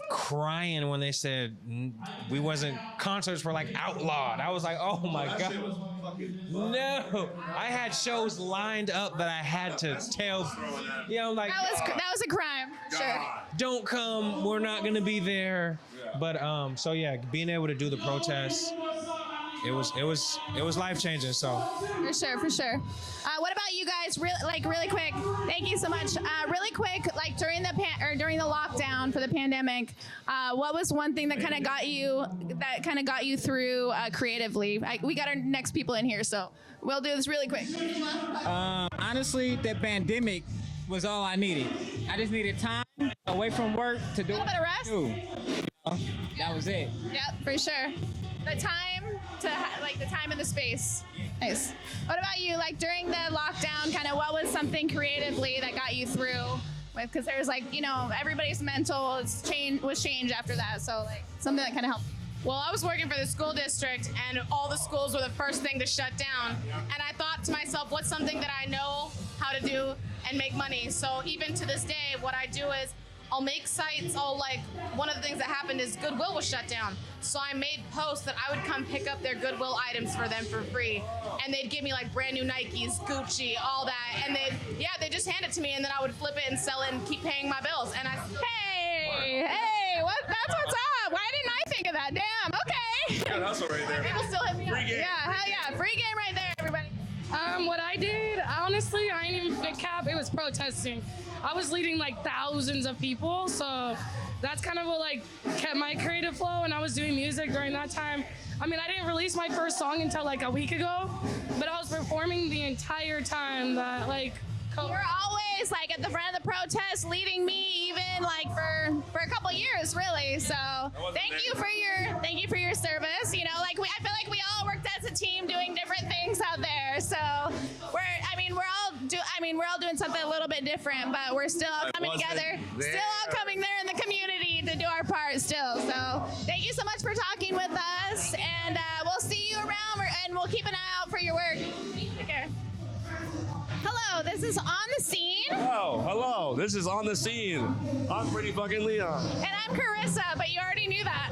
crying when they said concerts were like outlawed. I was like, oh my God. No, I had shows lined up that I had to tell. You know, like that was a crime. Sure. Don't come. We're not gonna be there. But so yeah, being able to do the protests, it was life changing. So for sure. What about you guys? Really quick. Thank you so much. Really quick, like during the lockdown for the pandemic, what was one thing that kind of got you through creatively? We got our next people in here, so we'll do this really quick. Honestly, the pandemic was all I needed. I just needed time away from work to do a little bit of rest. That was it. Yep, for sure. The time and the space. Nice. What about you? Like during the lockdown, kind of what was something creatively that got you through? Because there's like, you know, everybody's mental was changed after that. So like something that kind of helped. Well, I was working for the school district, and all the schools were the first thing to shut down. And I thought to myself, what's something that I know how to do and make money? So even to this day, what I do is I'll make sites. One of the things that happened is Goodwill was shut down. So I made posts that I would come pick up their Goodwill items for them for free. And they'd give me like brand new Nikes, Gucci, all that. And they'd just hand it to me, and then I would flip it and sell it and keep paying my bills. And hey, that's what's up. Why didn't I think of that? Damn, okay. Good hustle right there. People still hit me up. Free game. Yeah, hell yeah. Free game right there, everybody. What I did, honestly, I ain't even fit cap. It was protesting. I was leading like thousands of people, so that's kind of what like kept my creative flow, and I was doing music during that time. I mean, I didn't release my first song until like a week ago, but I was performing the entire time that like You're always like at the front of the protest, leading me even like for a couple years, really. So thank you for your service. You know, like I feel like we all worked as a team doing different things out there. So we're all doing something a little bit different, but we're still all coming together, still all coming there in the community to do our part still. So thank you so much for talking with us, and we'll see you around, and we'll keep an eye out for your work. Take care. Hello, this is On the Scene. Hello, this is On the Scene. I'm Prxtty fucking Leon. And I'm Carissa, but you already knew that.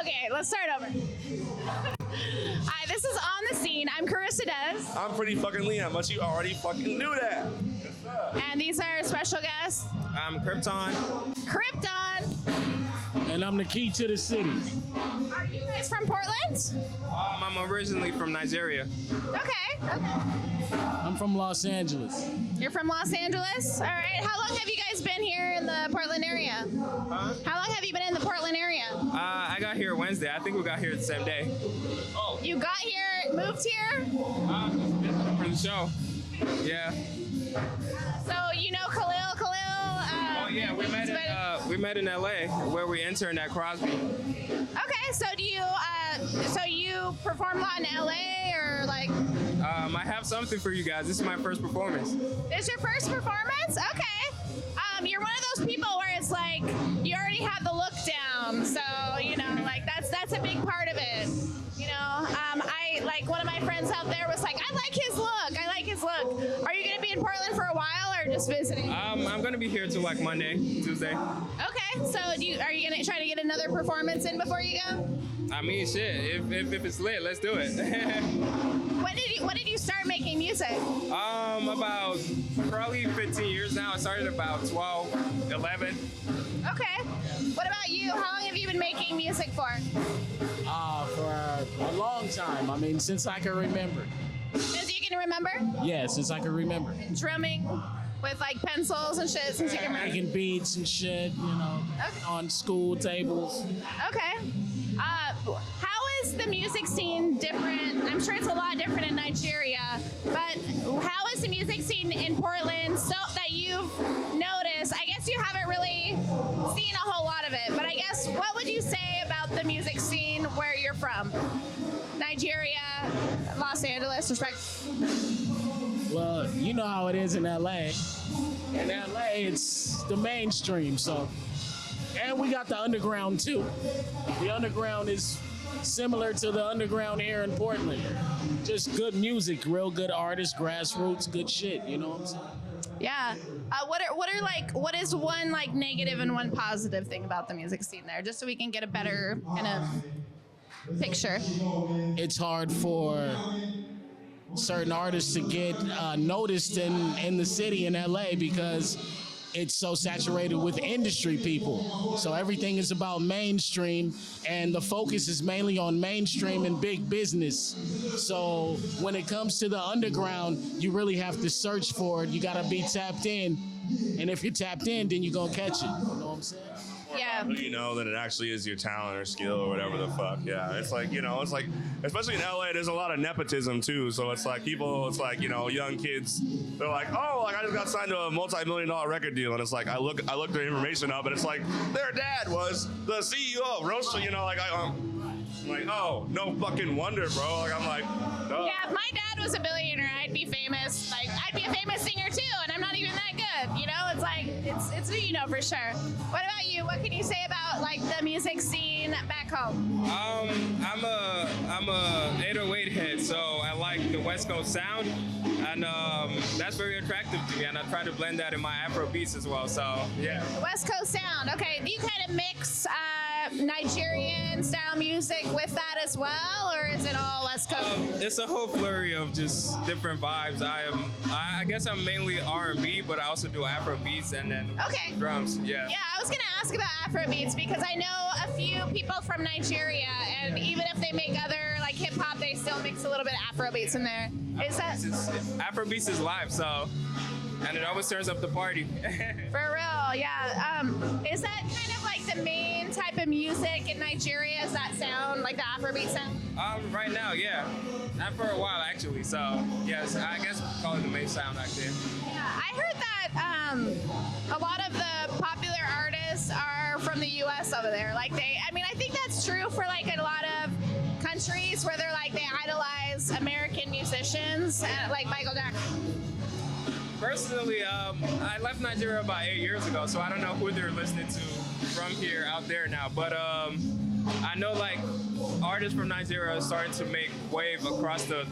Okay, let's start over. Hi, this is On the Scene. I'm Carissa Des. I'm Prxtty fucking Leon, but you already fucking knew that. And these are special guests. I'm Krypton. And I'm the key to the city. Are you guys from Portland? I'm originally from Nigeria. Okay. I'm from Los Angeles. You're from Los Angeles? All right. How long have you guys been here in the Portland area? How long have you been in the Portland area? I got here Wednesday. I think we got here the same day. Oh. You got here, moved here? For the show. Yeah. So you know Khalil? Yeah, we met in LA where we interned at Crosby. Okay, so you perform a lot in LA or like? I have something for you guys. This is my first performance. This is your first performance? Okay. You're one of those people where it's like you already have the look down, so you know, like that's a big part of it. You know, I like one of my friends out there was like, I like his look. I like his look. Are you gonna be in Portland for a while or just visiting? I'm gonna be here till like Monday, Tuesday. Okay, so are you gonna try to get another performance in before you go? I mean, shit. If it's lit, let's do it. When did you start making music? About probably 15 years now. I started about 12, 11. Okay. What about you? How long have you been making music for? For a long time. I mean, since I can remember. Since you can remember? Yeah, since I can remember. Drumming with like pencils and shit since you can remember? Making beats and shit, you know, Okay. on school tables. Okay. How is the music scene different? I'm sure it's a lot different in Nigeria, but how is the music scene in Portland so that you've noticed? I guess you haven't really seen a whole lot of it, but I guess what would you say about the music scene where you're from? Nigeria, Los Angeles, respect. Well, you know how it is in LA. In LA, it's the mainstream, so. And we got the underground too. The underground is similar to the underground here in Portland. Just good music, real good artists, grassroots, good shit, you know what I'm saying? Yeah. What is one like negative and one positive thing about the music scene there, just so we can get a better kind of picture? It's hard for certain artists to get noticed in the city in LA because it's so saturated with industry people. So everything is about mainstream, and the focus is mainly on mainstream and big business. So when it comes to the underground, you really have to search for it. You gotta be tapped in. And if you're tapped in, then you're gonna catch it. You know what I'm saying? Yeah. Who you know than it actually is your talent or skill or whatever the fuck. Yeah, it's like, you know, it's like, especially in LA, there's a lot of nepotism too. So it's like people, it's like, you know, young kids, they're like, oh, like I just got signed to a multi-million-dollar record deal, and it's like I look their information up, and it's like their dad was the CEO of Roaster, you know, like I'm like, oh, no fucking wonder, bro. Like I'm like, duh. Yeah, if my dad was a billionaire, I'd be famous. Like I'd be a famous singer too, and I'm not even that good. You know, it's like it's you know for sure. What about you? What can you say about like the music scene back home? I'm a 808 head, so I like the West Coast sound, and that's very attractive to me. And I try to blend that in my Afro beats as well. So yeah. West Coast sound. Okay, do you kind of mix Nigerian style music with that as well, or is it all West Coast? It's a whole flurry of just different vibes. I guess I'm mainly R&B, but I also do Afro beats and then drums. Yeah. Yeah, I was gonna ask about Afro beats because I know a few people from Nigeria, and even if they make other like hip hop, they still mix a little bit of Afro beats in there. Is that Afro beats is live, so. And it always turns up the party. For real, yeah. Is that kind of like the main type of music in Nigeria? Is that sound, like the Afrobeat sound? Right now, yeah. Not for a while, actually. So, yes, I guess we call it the main sound out there. Yeah, I heard that a lot of the popular artists are from the U.S. over there. Like I think that's true for like a lot of countries where they're like, they idolize American musicians, like Michael Jackson. Personally, I left Nigeria about 8 years ago, so I don't know who they're listening to from here out there now. But I know like artists from Nigeria are starting to make wave across the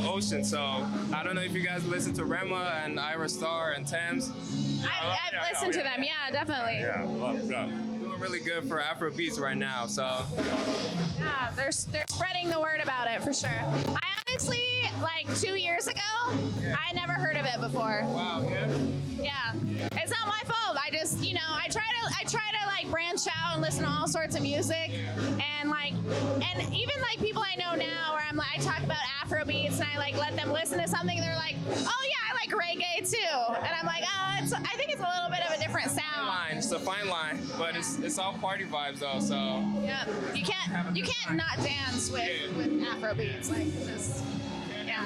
ocean. So I don't know if you guys listen to Rema and Ira Star and Thames. I've listened to them, yeah, definitely. Yeah, doing really good for Afro beats right now. So yeah, they're spreading the word about it for sure. I honestly, like 2 years ago, I never heard of it before. Wow, yeah. Yeah, it's not my fault. I just, you know, I try to like branch out and listen to all sorts of music, and even like people I know now, where I'm like, I talk about Afro beats and I like let them listen to something, and they're like, oh yeah, I like reggae too, and I'm like, oh, I think it's a little bit of a different sound. It's a fine line, but it's all party vibes though. So yeah, you can't not dance with Afro beats, like just yeah.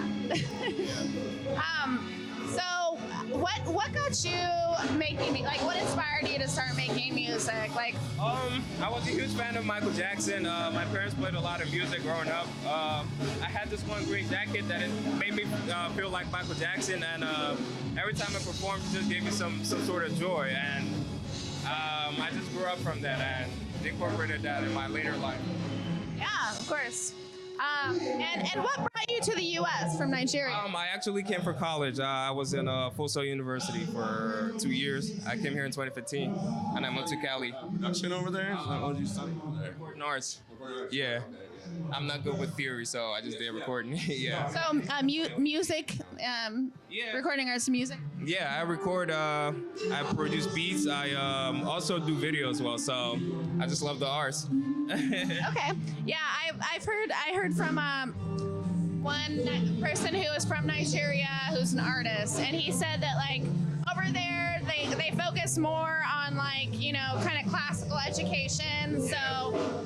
So what got you making like what inspired you to start making music? Like, I was a huge fan of Michael Jackson. My parents played a lot of music growing up. I had this one green jacket that it made me feel like Michael Jackson, and every time I performed, it just gave me some sort of joy. And I just grew up from that and incorporated that in my later life. yeah, of course. And what brought you to the U.S. from Nigeria? I actually came for college. I was in Full Sail University for 2 years. I came here in 2015, and I moved to Cali. Production over there? What did you study there? Recording arts. Yeah. I'm not good with theory, so I just did recording. Yeah. So music, recording arts, music. Yeah, I record. I produce beats. I also do video as well. So I just love the arts. Okay. Yeah, I heard from one person who is from Nigeria who's an artist, and he said that like over there they focus more on like, you know, kind of classical education. So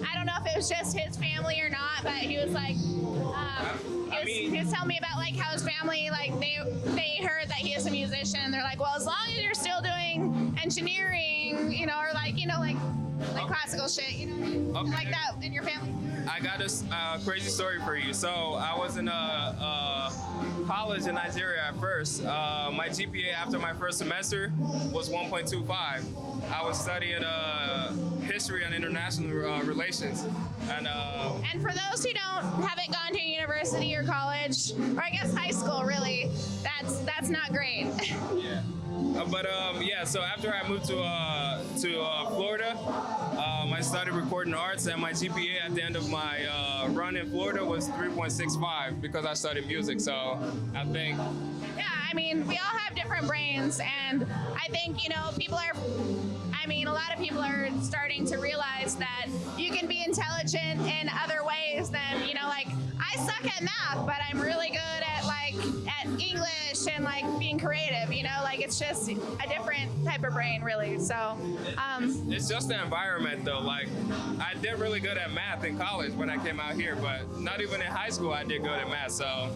I don't know if it was just his family or not, but he was like he was telling me about like how his family, like they heard that he is a musician, and they're like, well, as long as you're still doing engineering, you know, or like, you know, like classical shit, you know, like that in your family. I got a crazy story for you. So I was in college in Nigeria at first. My GPA after my first semester was 1.25. I was studying history and international relations. And for those who haven't gone to university or college, or I guess high school, really, that's not great. Yeah. Yeah, so after I moved to Florida, I started recording arts, and my GPA at the end of my run in Florida was 3.65 because I studied music. So I think. Yeah, I mean, we all have different brains, and I think, you know, a lot of people are starting to realize that you can be intelligent in other ways than, you know, like, I suck at math, but I'm really good at English and like being creative, you know, like it's just a different type of brain, really. So it's just the environment though. Like I did really good at math in college when I came out here, but not even in high school I did good at math. So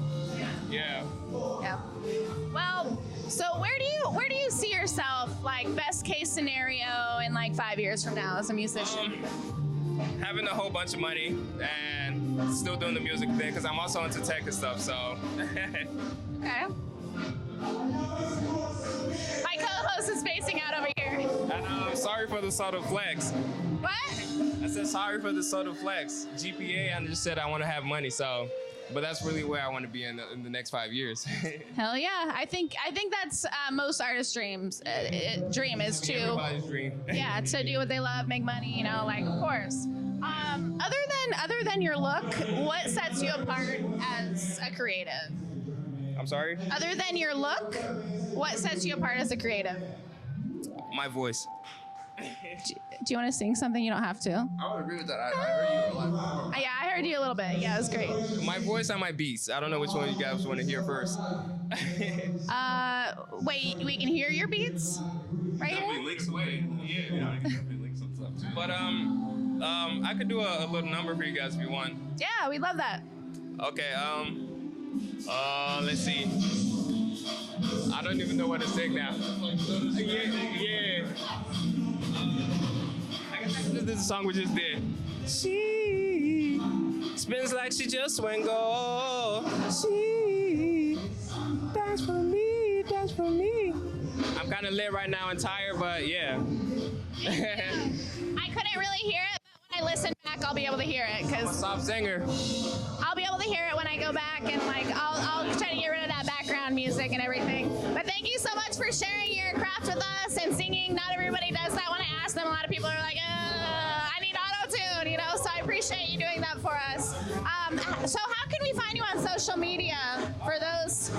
yeah. Well, so where do you see yourself, like best case scenario in like 5 years from now as a musician? Having a whole bunch of money and still doing the music thing, because I'm also into tech and stuff, so. Okay. My co-host is spacing out over here. And sorry for the subtle flex. What? I said sorry for the subtle flex. GPA, I just said I want to have money, so. But that's really where I want to be in the next 5 years. Hell yeah! I think that's most artists' dreams. Dream is to. Everybody's dream. Yeah, to do what they love, make money. You know, like of course. Other than your look, what sets you apart as a creative? I'm sorry? Other than your look, what sets you apart as a creative? My voice. Do you want to sing something? You don't have to. I would agree with that. I heard you a lot. Yeah, I heard you a little bit. Yeah, it was great. My voice and my beats. I don't know which one you guys want to hear first. Wait, we can hear your beats right here? Links away. Yeah, links some stuff too. But I could do a little number for you guys if you want. Yeah, we love that. Okay, let's see. I don't even know what to sing now. Yeah. I guess this is the song we just did. She spins like she just went gold. She dance for me, dance for me. I'm kind of lit right now and tired, but yeah. I couldn't really hear it, but when I listen back, I'll be able to hear it. I'm a soft singer. I'll be able to hear it when I go back, and like I'll try to get rid of that background music and everything. But thank you so much for sharing your craft with us and singing. Not everybody does that. When I ask them, a lot of people are like, I need auto-tune, you know, so I appreciate you doing that for us. So how can we find you on social media for those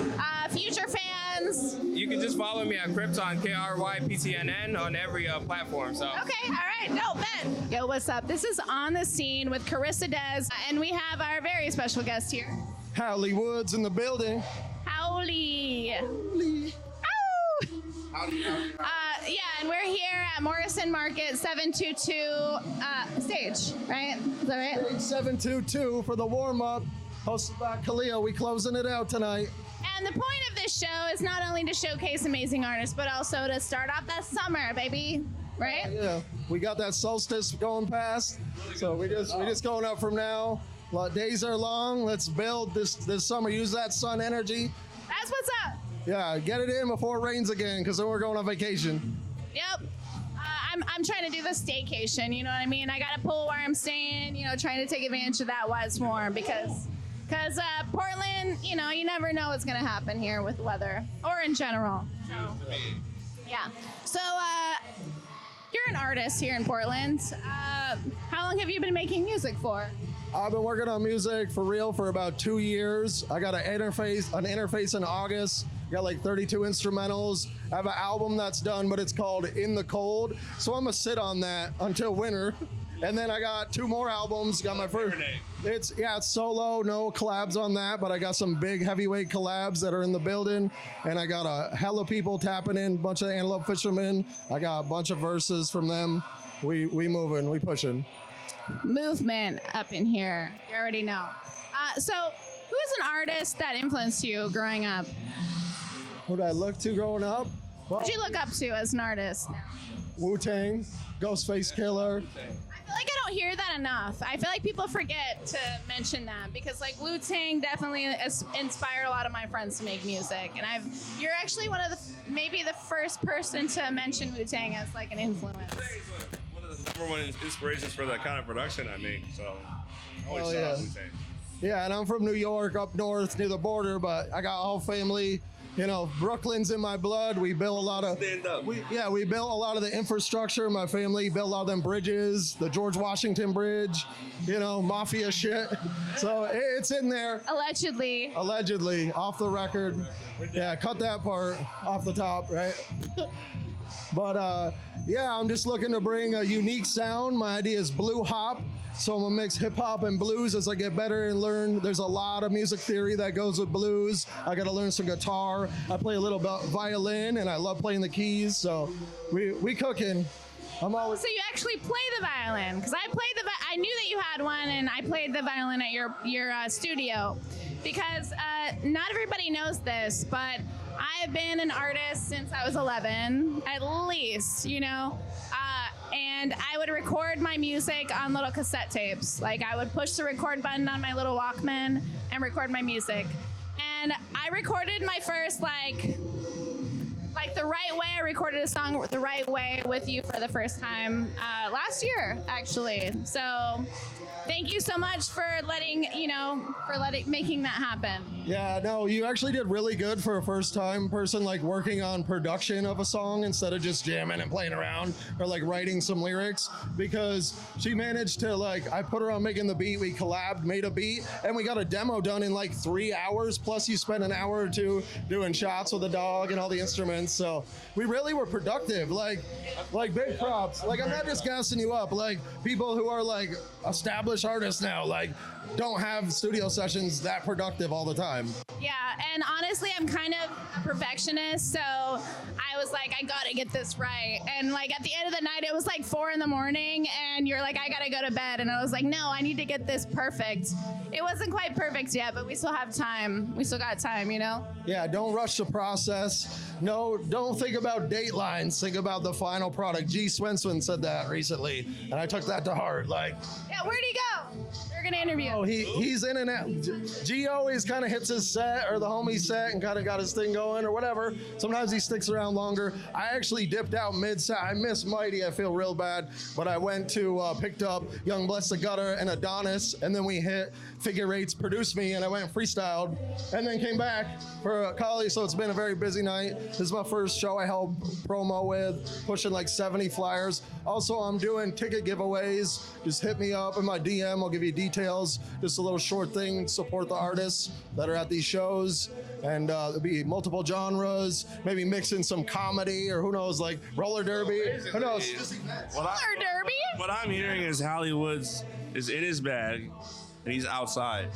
future fans? You can just follow me at Krypton, KRYPTNN, on every platform. So. Okay, all right, no, Ben. Yo, what's up? This is On the Scene with Carissa Des, and we have our very special guest here. Howley Woods in the building. Howley. Yeah, and we're here at Morrison Market 722 stage, right? Is that right? Stage 722 for the warm-up, hosted by Khalil. We closing it out tonight. And the point of this this show is not only to showcase amazing artists, but also to start off that summer, baby. Right? Yeah, we got that solstice going past, so we just going up from now. Days are long. Let's build this summer. Use that sun energy. That's what's up. Yeah, get it in before it rains again, because then we're going on vacation. Yep. I'm trying to do the staycation, you know what I mean? I got a pool where I'm staying, you know, trying to take advantage of that while it's warm because Portland, you know, you never know what's going to happen here with weather or in general. So, yeah. So, you're an artist here in Portland. How long have you been making music for? I've been working on music for real for about 2 years. I got an interface in August. Got like 32 instrumentals. I have an album that's done, but it's called In the Cold. So I'm gonna sit on that until winter. And then I got 2 more albums. Got my first. It's solo, no collabs on that, but I got some big heavyweight collabs that are in the building. And I got a hella people tapping in, bunch of Antelope Fishermen. I got a bunch of verses from them. We moving, we pushing. Movement up in here. You already know. So who is an artist that influenced you growing up? Who did I look to growing up? Well, What did you look up to as an artist? Wu-Tang, Ghostface Killer. I feel like I don't hear that enough. I feel like people forget to mention that because like Wu-Tang definitely inspired a lot of my friends to make music. And you're actually maybe the first person to mention Wu-Tang as like an influence. One of the number one inspirations for that kind of production I make. So I always Oh, yeah. saw Wu-Tang. Yeah, and I'm from New York, up north near the border, but I got all family. You know, Brooklyn's in my blood. We built a lot of. We built a lot of the infrastructure. My family built a lot of them bridges, the George Washington Bridge. You know, mafia shit. So it's in there. Allegedly. Allegedly, off the record. Yeah, cut that part off the top, right? But yeah, I'm just looking to bring a unique sound. My idea is blue hop. So I'm gonna mix hip hop and blues as I get better and learn. There's a lot of music theory that goes with blues. I gotta learn some guitar. I play a little bit violin and I love playing the keys. So we cooking. I'm always. So you actually play the violin? Because I knew that you had one, and I played the violin at your studio. Because not everybody knows this, but I've been an artist since I was 11, at least, you know. And I would record my music on little cassette tapes. Like I would push the record button on my little Walkman and record my music. And I recorded my first like the right way. I recorded a song the right way with you for the first time last year, actually. So thank you so much for making that happen. Yeah, no, you actually did really good for a first-time person, like working on production of a song instead of just jamming and playing around or like writing some lyrics, because she managed to I put her on making the beat, we collabed, made a beat, and we got a demo done in like 3 hours, plus you spent an hour or 2 doing shots with the dog and all the instruments, so we really were productive, like big props. Like I'm not just gassing you up, like people who are like established artists now, like don't have studio sessions that productive all the time. Yeah, and honestly, I'm kind of a perfectionist, so I was like, I gotta get this right. And like at the end of the night, it was like 4 a.m, and you're like, I gotta go to bed. And I was like, no, I need to get this perfect. It wasn't quite perfect yet, but we still have time. We still got time, you know? Yeah, don't rush the process. No, don't think about datelines. Think about the final product. G. Swenson said that recently, and I took that to heart. Like, yeah, where'd he go? We're gonna interview. Oh, he's in and out. G always kind of hits his set or the homie set and kind of got his thing going or whatever. Sometimes he sticks around longer. I actually dipped out mid-set. I miss Mighty. I feel real bad, but I went to picked up Young Bless the Gutter and Adonis, and then we hit Figure Eights Produce Me, and I went and freestyled, and then came back for Kali. So it's been a very busy night. This is my first show I helped promo with, pushing like 70 flyers. Also, I'm doing ticket giveaways. Just hit me up in my DM. I'll give you details. Just a little short thing. Support the artists that are at these shows. And there'll be multiple genres, maybe mix in some comedy or who knows, like roller derby. Who knows? Roller derby? What I'm hearing is Hollywood's is in his bag and he's outside.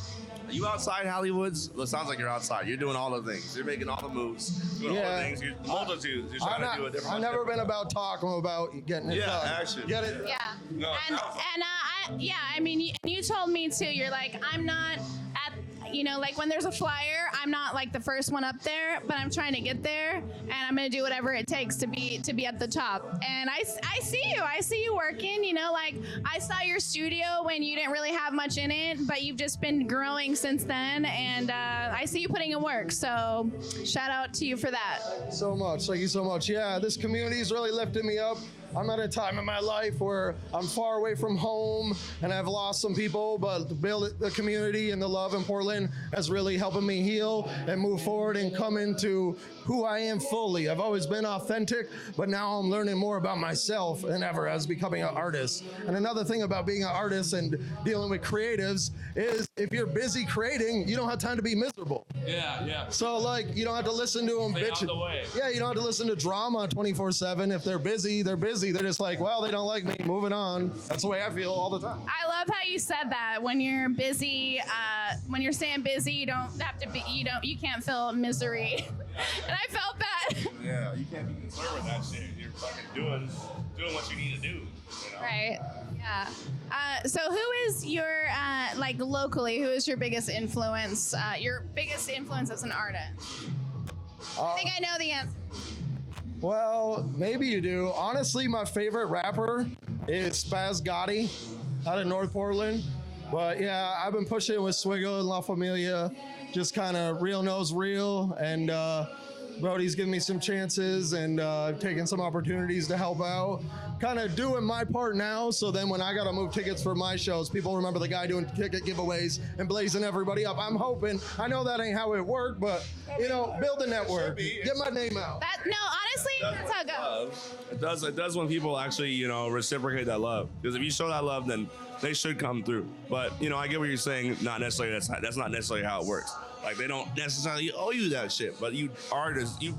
Are you outside, Hollywoods? Well, it sounds like you're outside. You're doing all the things. You're making all the moves. Doing all the things. You're multitudes. You're trying to do a different. I've never been about talk. I'm about getting it done. Action. Get it? Yeah. No, I mean, you told me too. You're like, I'm not at. you know, like when there's a flyer, I'm not like the first one up there, but I'm trying to get there, and I'm gonna do whatever it takes to be at the top. And I see you working. You know, like I saw your studio when you didn't really have much in it, but you've just been growing since then, and I see you putting in work. So shout out to you for that. So much. Thank you so much. Yeah, this community's really lifted me up. I'm at a time in my life where I'm far away from home and I've lost some people, but to build the community and the love in Portland has really helping me heal and move forward and come into who I am fully. I've always been authentic, but now I'm learning more about myself than ever as becoming an artist. And another thing about being an artist and dealing with creatives is if you're busy creating, you don't have time to be miserable. Yeah. So like, you don't have to listen to them bitch. Yeah, you don't have to listen to drama 24/7. If they're busy, they're busy. They're just like, well, they don't like me, moving on. That's the way I feel all the time. I love how you said that. When you're busy, when you're saying busy, you don't have to be. You can't feel misery. And I felt that. Yeah, you can't be concerned with that shit. You're fucking doing what you need to do. You know? Right. Yeah. So who is your like locally? Who is your biggest influence? Your biggest influence as an artist? I think I know the answer. Well, maybe you do. Honestly, my favorite rapper is Spaz Gotti out of North Portland. But yeah, I've been pushing it with Swiggle and La Familia, just kind of real knows real. And Brody's giving me some chances and taking some opportunities to help out. Kind of doing my part now, so then when I gotta move tickets for my shows, people remember the guy doing ticket giveaways and blazing everybody up. I'm hoping, I know that ain't how it worked, but you know, build a network, get my name out. No, honestly, that's how it goes. It does when people actually, you know, reciprocate that love. Because if you show that love, then they should come through. But you know, I get what you're saying. Not necessarily that's not necessarily how it works. Like they don't necessarily owe you that shit, but you artists, you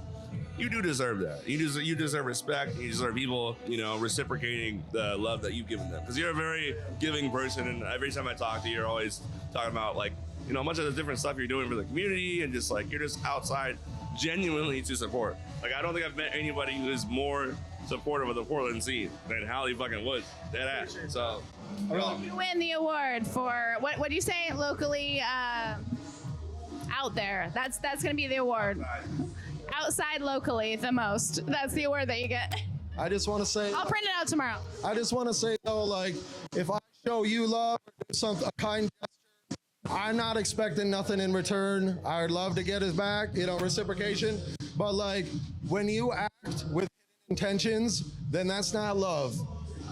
do deserve that. You deserve respect. You deserve people, you know, reciprocating the love that you've given them. Because you're a very giving person, and every time I talk to you, you're always talking about like, you know, much of the different stuff you're doing for the community, and just like you're just outside genuinely to support. Like I don't think I've met anybody who is more supportive of the Portland scene than Hallie fucking Woods. Dead ass. So you win the award for what do you say locally? Out there. That's gonna be the award. Outside locally, the most. That's the award that you get. I just want to say, I'll print it out tomorrow. I just want to say though, like if I show you love, or do something, a kind gesture, I'm not expecting nothing in return. I'd love to get it back, you know, reciprocation. But like when you act with intentions, then that's not love.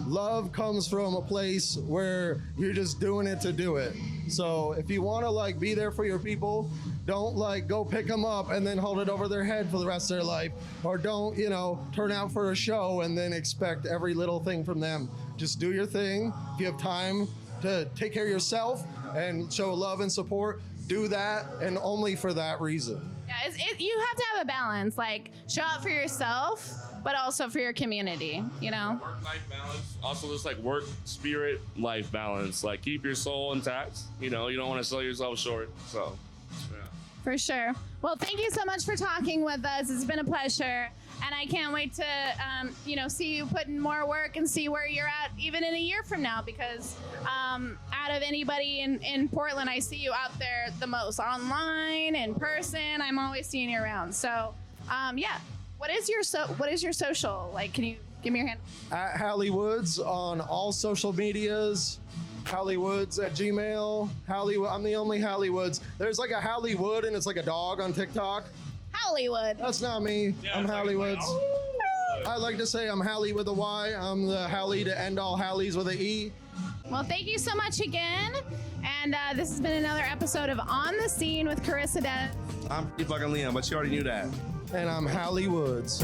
Love comes from a place where you're just doing it to do it. So if you want to like be there for your people, don't like go pick them up and then hold it over their head for the rest of their life. Or don't, you know, turn out for a show and then expect every little thing from them. Just do your thing. If you have time to take care of yourself and show love and support, do that, and only for that reason. Yeah, you have to have a balance. Like show up for yourself, but also for your community, you know? Work-life balance, also just like work, spirit, life balance. Like keep your soul intact. You know, you don't want to sell yourself short. So, yeah. For sure. Well, thank you so much for talking with us. It's been a pleasure. And I can't wait to, you know, see you put in more work and see where you're at even in a year from now, because out of anybody in Portland, I see you out there the most, online, in person. I'm always seeing you around. So, yeah. What is your social? Like, can you give me your hand? At Hallie Woods on all social medias. Hallie Woods at Gmail. I'm the only Hallie Woods. There's like a Hallie Wood and it's like a dog on TikTok. Hollywood. That's not me. Yeah, I'm Hallie Woods. I like to say I'm Hallie with a Y. I'm the Hallie to end all Hallies with an E. Well, thank you so much again. And this has been another episode of On the Scene with Carissa Dennis. I'm pretty fucking Liam, but you already knew that. And I'm Hallie Woods.